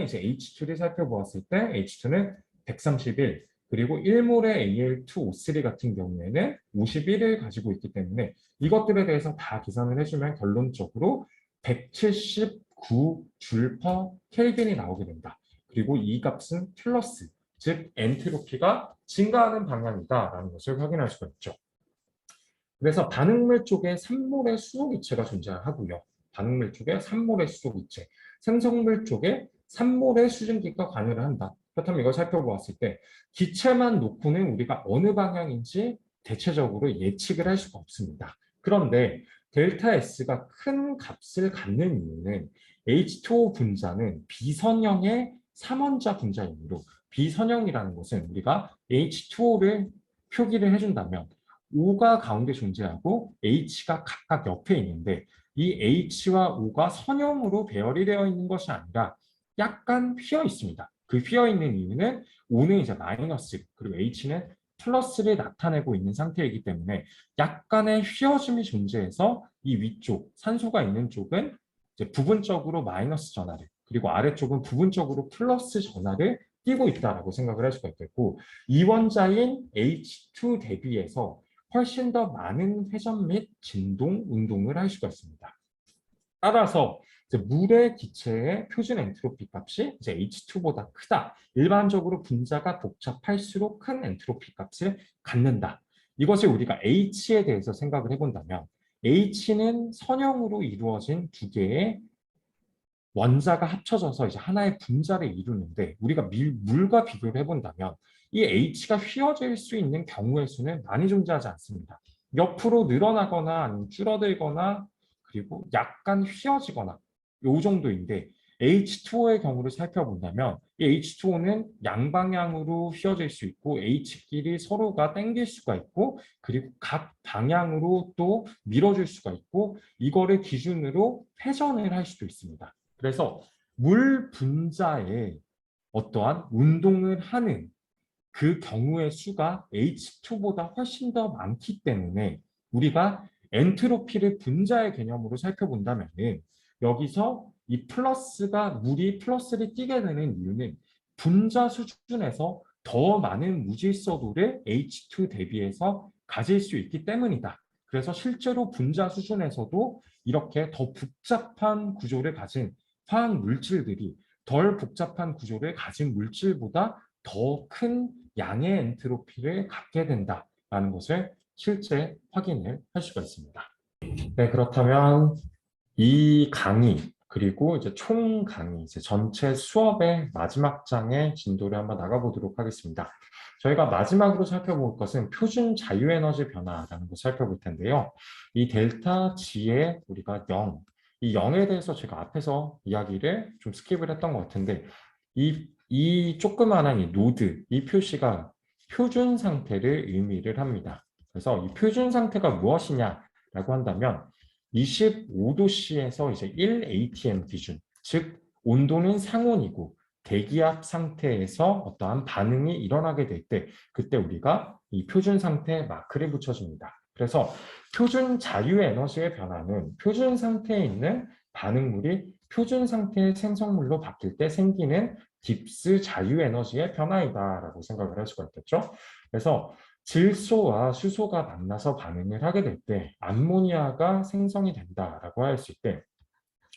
이제 H2를 살펴보았을 때 H2는 131, 그리고 1몰의 Al2O3 같은 경우에는 51을 가지고 있기 때문에 이것들에 대해서 다 계산을 해주면 결론적으로 179줄 퍼 켈빈이 나오게 된다. 그리고 이 값은 플러스, 즉 엔트로피가 증가하는 방향이다라는 것을 확인할 수가 있죠. 그래서 반응물 쪽에 3몰의 수소기체가 존재하고요. 반응물 쪽에 3몰의 수소기체, 생성물 쪽에 3몰의 수증기가 관여를 한다. 그렇다면 이걸 살펴보았을 때 기체만 놓고는 우리가 어느 방향인지 대체적으로 예측을 할 수가 없습니다. 그런데 델타 S가 큰 값을 갖는 이유는 H2O 분자는 비선형의 3원자 분자이므로 비선형이라는 것은 우리가 H2O를 표기를 해준다면 O가 가운데 존재하고 H가 각각 옆에 있는데 이 H와 O가 선형으로 배열이 되어 있는 것이 아니라 약간 휘어 있습니다. 그 휘어 있는 이유는 O는 이제 마이너스 그리고 H는 플러스를 나타내고 있는 상태이기 때문에 약간의 휘어짐이 존재해서 이 위쪽 산소가 있는 쪽은 이제 부분적으로 마이너스 전하를 그리고 아래쪽은 부분적으로 플러스 전하를 띄고 있다라고 생각을 할 수가 있겠고 이원자인 H2 대비해서 훨씬 더 많은 회전 및 진동 운동을 할 수가 있습니다. 따라서 이제 물의 기체의 표준 엔트로피 값이 이제 H2보다 크다. 일반적으로 분자가 복잡할수록 큰 엔트로피 값을 갖는다. 이것을 우리가 H에 대해서 생각을 해본다면 H는 선형으로 이루어진 두 개의 원자가 합쳐져서 이제 하나의 분자를 이루는데 우리가 물과 비교를 해본다면 이 H가 휘어질 수 있는 경우의 수는 많이 존재하지 않습니다. 옆으로 늘어나거나 아니면 줄어들거나 그리고 약간 휘어지거나 요 정도인데 H2O의 경우를 살펴본다면 이 H2O는 양방향으로 휘어질 수 있고 H끼리 서로가 당길 수가 있고 그리고 각 방향으로 또 밀어줄 수가 있고 이거를 기준으로 회전을 할 수도 있습니다. 그래서 물 분자에 어떠한 운동을 하는 그 경우의 수가 H2보다 훨씬 더 많기 때문에 우리가 엔트로피를 분자의 개념으로 살펴본다면은 여기서 이 플러스가 물이 플러스를 띠게 되는 이유는 분자 수준에서 더 많은 무질서도를 H2 대비해서 가질 수 있기 때문이다. 그래서 실제로 분자 수준에서도 이렇게 더 복잡한 구조를 가진 화학 물질들이 덜 복잡한 구조를 가진 물질보다 더 큰 양의 엔트로피를 갖게 된다라는 것을 실제 확인을 할 수가 있습니다. 네, 그렇다면 이 강의 그리고 이제 총 강의, 이제 전체 수업의 마지막 장의 진도를 한번 나가보도록 하겠습니다. 저희가 마지막으로 살펴볼 것은 표준 자유에너지 변화라는 것을 살펴볼 텐데요. 이 델타 G의 우리가 0, 이 0에 대해서 제가 앞에서 이야기를 좀 스킵을 했던 것 같은데 이 조그마한 이 노드, 이 표시가 표준 상태를 의미를 합니다. 그래서 이 표준 상태가 무엇이냐라고 한다면 25도씨에서 이제 1atm 기준, 즉 온도는 상온이고 대기압 상태에서 어떠한 반응이 일어나게 될 때 그때 우리가 이 표준 상태 마크를 붙여줍니다. 그래서 표준 자유 에너지의 변화는 표준 상태에 있는 반응물이 표준 상태의 생성물로 바뀔 때 생기는 깁스 자유 에너지의 변화이다라고 생각을 할 수가 있겠죠. 그래서 질소와 수소가 만나서 반응을 하게 될 때 암모니아가 생성이 된다라고 했을 때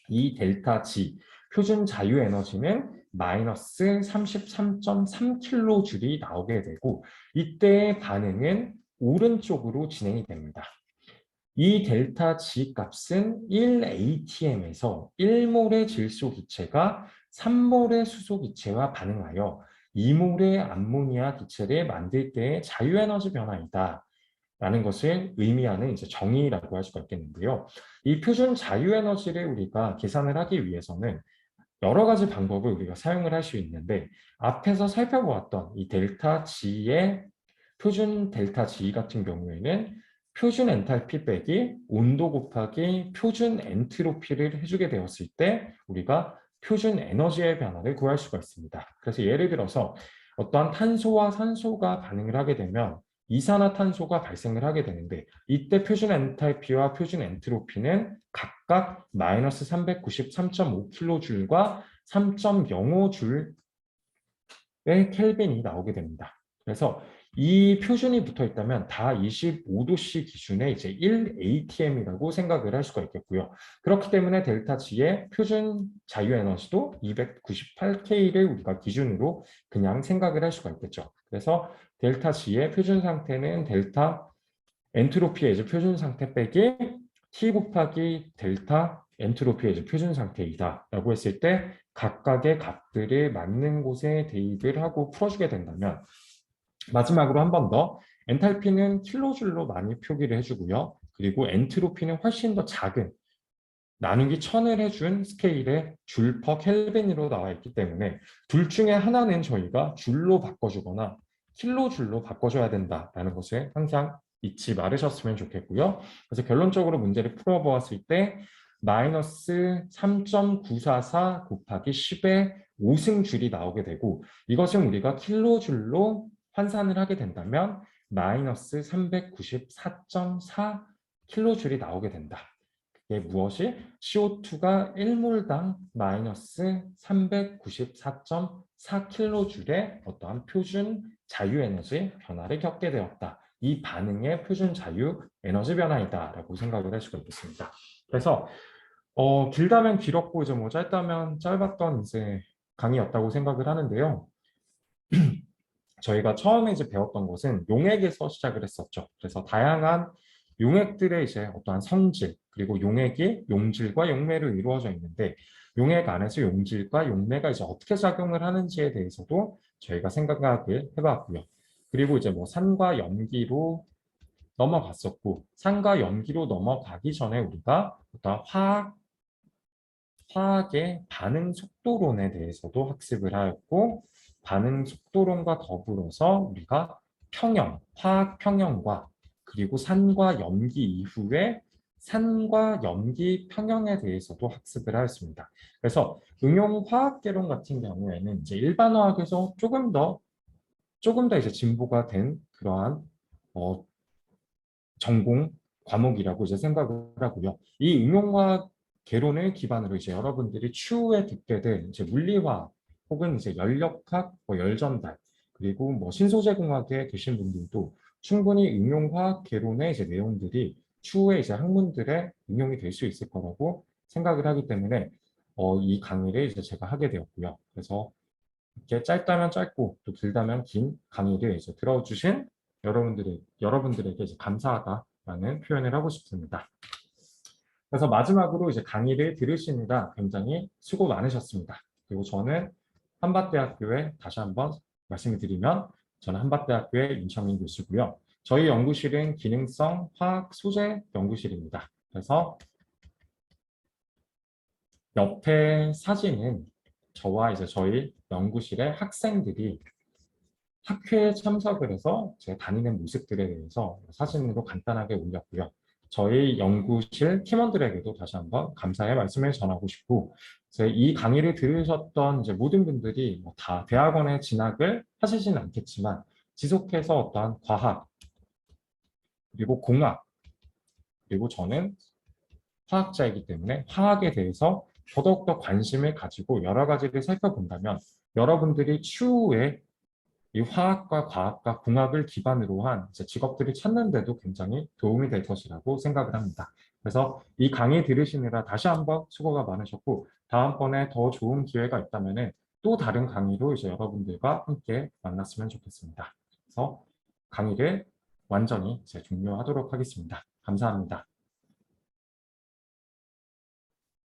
이 델타 G 표준 자유 에너지는 마이너스 33.3kJ이 나오게 되고 이때의 반응은 오른쪽으로 진행이 됩니다. 이 델타 G 값은 1atm에서 1몰의 질소 기체가 3몰의 수소 기체와 반응하여 2몰의 암모니아 기체를 만들 때의 자유에너지 변화이다. 라는 것을 의미하는 이제 정의라고 할 수가 있겠는데요. 이 표준 자유에너지를 우리가 계산을 하기 위해서는 여러 가지 방법을 우리가 사용을 할 수 있는데 앞에서 살펴보았던 이 델타 G의 표준 델타 G 같은 경우에는 표준 엔탈피 빼기 온도 곱하기 표준 엔트로피를 해주게 되었을 때 우리가 표준 에너지의 변화를 구할 수가 있습니다. 그래서 예를 들어서 어떠한 탄소와 산소가 반응을 하게 되면 이산화탄소가 발생을 하게 되는데 이때 표준 엔탈피와 표준 엔트로피는 각각 마이너스 393.5kJ과 3.05J의 켈빈이 나오게 됩니다. 그래서 이 표준이 붙어 있다면 다 25도씨 기준의 이제 1atm이라고 생각을 할 수가 있겠고요. 그렇기 때문에 델타 G의 표준 자유 에너지도 298K를 우리가 기준으로 그냥 생각을 할 수가 있겠죠. 그래서 델타 G의 표준 상태는 델타 엔트로피의 이제 표준 상태 빼기 T 곱하기 델타 엔트로피의 이제 표준 상태이다 라고 했을 때 각각의 값들을 맞는 곳에 대입을 하고 풀어주게 된다면 마지막으로 한 번 더 엔탈피는 킬로줄로 많이 표기를 해주고요. 그리고 엔트로피는 훨씬 더 작은 나누기 1000을 해준 스케일의 줄 퍼 켈빈으로 나와 있기 때문에 둘 중에 하나는 저희가 줄로 바꿔주거나 킬로줄로 바꿔줘야 된다라는 것을 항상 잊지 말으셨으면 좋겠고요. 그래서 결론적으로 문제를 풀어보았을 때 마이너스 3.944 곱하기 10의 5승줄이 나오게 되고 이것은 우리가 킬로줄로 환산을 하게 된다면 마이너스 394.4 킬로줄이 나오게 된다. 이게 무엇이? CO2가 1몰당 마이너스 394.4kJ의 어떠한 표준 자유에너지 변화를 겪게 되었다. 이 반응의 표준 자유 에너지 변화이다 라고 생각을 할 수가 있겠습니다. 그래서 길다면 길었고 이제 뭐 짧다면 짧았던 이제 강의였다고 생각을 하는데요. 저희가 처음에 이제 배웠던 것은 용액에서 시작을 했었죠. 그래서 다양한 용액들의 이제 어떠한 성질, 그리고 용액이 용질과 용매로 이루어져 있는데, 용액 안에서 용질과 용매가 이제 어떻게 작용을 하는지에 대해서도 저희가 생각을 해봤고요. 그리고 이제 뭐 산과 염기로 넘어갔었고, 산과 염기로 넘어가기 전에 우리가 어떤 화학의 반응 속도론에 대해서도 학습을 하였고, 반응 속도론과 더불어서 우리가 평형, 화학 평형과 그리고 산과 염기 이후에 산과 염기 평형에 대해서도 학습을 하였습니다. 그래서 응용 화학개론 같은 경우에는 이제 일반 화학에서 조금 더 이제 진보가 된 그러한 어, 전공 과목이라고 이제 생각을 하고요. 이 응용화학 개론을 기반으로 이제 여러분들이 추후에 듣게 될 이제 물리화학 혹은 이제 연력학, 뭐 열전달, 그리고 뭐 신소재공학에 계신 분들도 충분히 응용화학 개론의 이제 내용들이 추후에 이제 학문들에 응용이 될 수 있을 거라고 생각을 하기 때문에 이 강의를 이제 제가 하게 되었고요. 그래서 이렇게 짧다면 짧고 또 길다면 긴 강의를 이제 들어주신 여러분들에게 이제 감사하다라는 표현을 하고 싶습니다. 그래서 마지막으로 이제 강의를 들으시느라 굉장히 수고 많으셨습니다. 그리고 저는 한밭대학교에 다시 한번 말씀을 드리면 저는 한밭대학교의 윤창민 교수고요. 저희 연구실은 기능성 화학 소재 연구실입니다. 그래서 옆에 사진은 저와 이제 저희 연구실의 학생들이 학회에 참석을 해서 제가 다니는 모습들에 대해서 사진으로 간단하게 올렸고요. 저희 연구실 팀원들에게도 다시 한번 감사의 말씀을 전하고 싶고, 이제 이 강의를 들으셨던 이제 모든 분들이 뭐다 대학원에 진학을 하시지는 않겠지만 지속해서 어떠한 과학, 그리고 공학, 그리고 저는 화학자이기 때문에 화학에 대해서 더더욱더 관심을 가지고 여러 가지를 살펴본다면 여러분들이 추후에 이 화학과 과학과 공학을 기반으로 한 이제 직업들을 찾는데도 굉장히 도움이 될 것이라고 생각을 합니다. 그래서 이 강의 들으시느라 다시 한번 수고가 많으셨고 다음번에 더 좋은 기회가 있다면 또 다른 강의로 이제 여러분들과 함께 만났으면 좋겠습니다. 그래서 강의를 완전히 이제 종료하도록 하겠습니다. 감사합니다.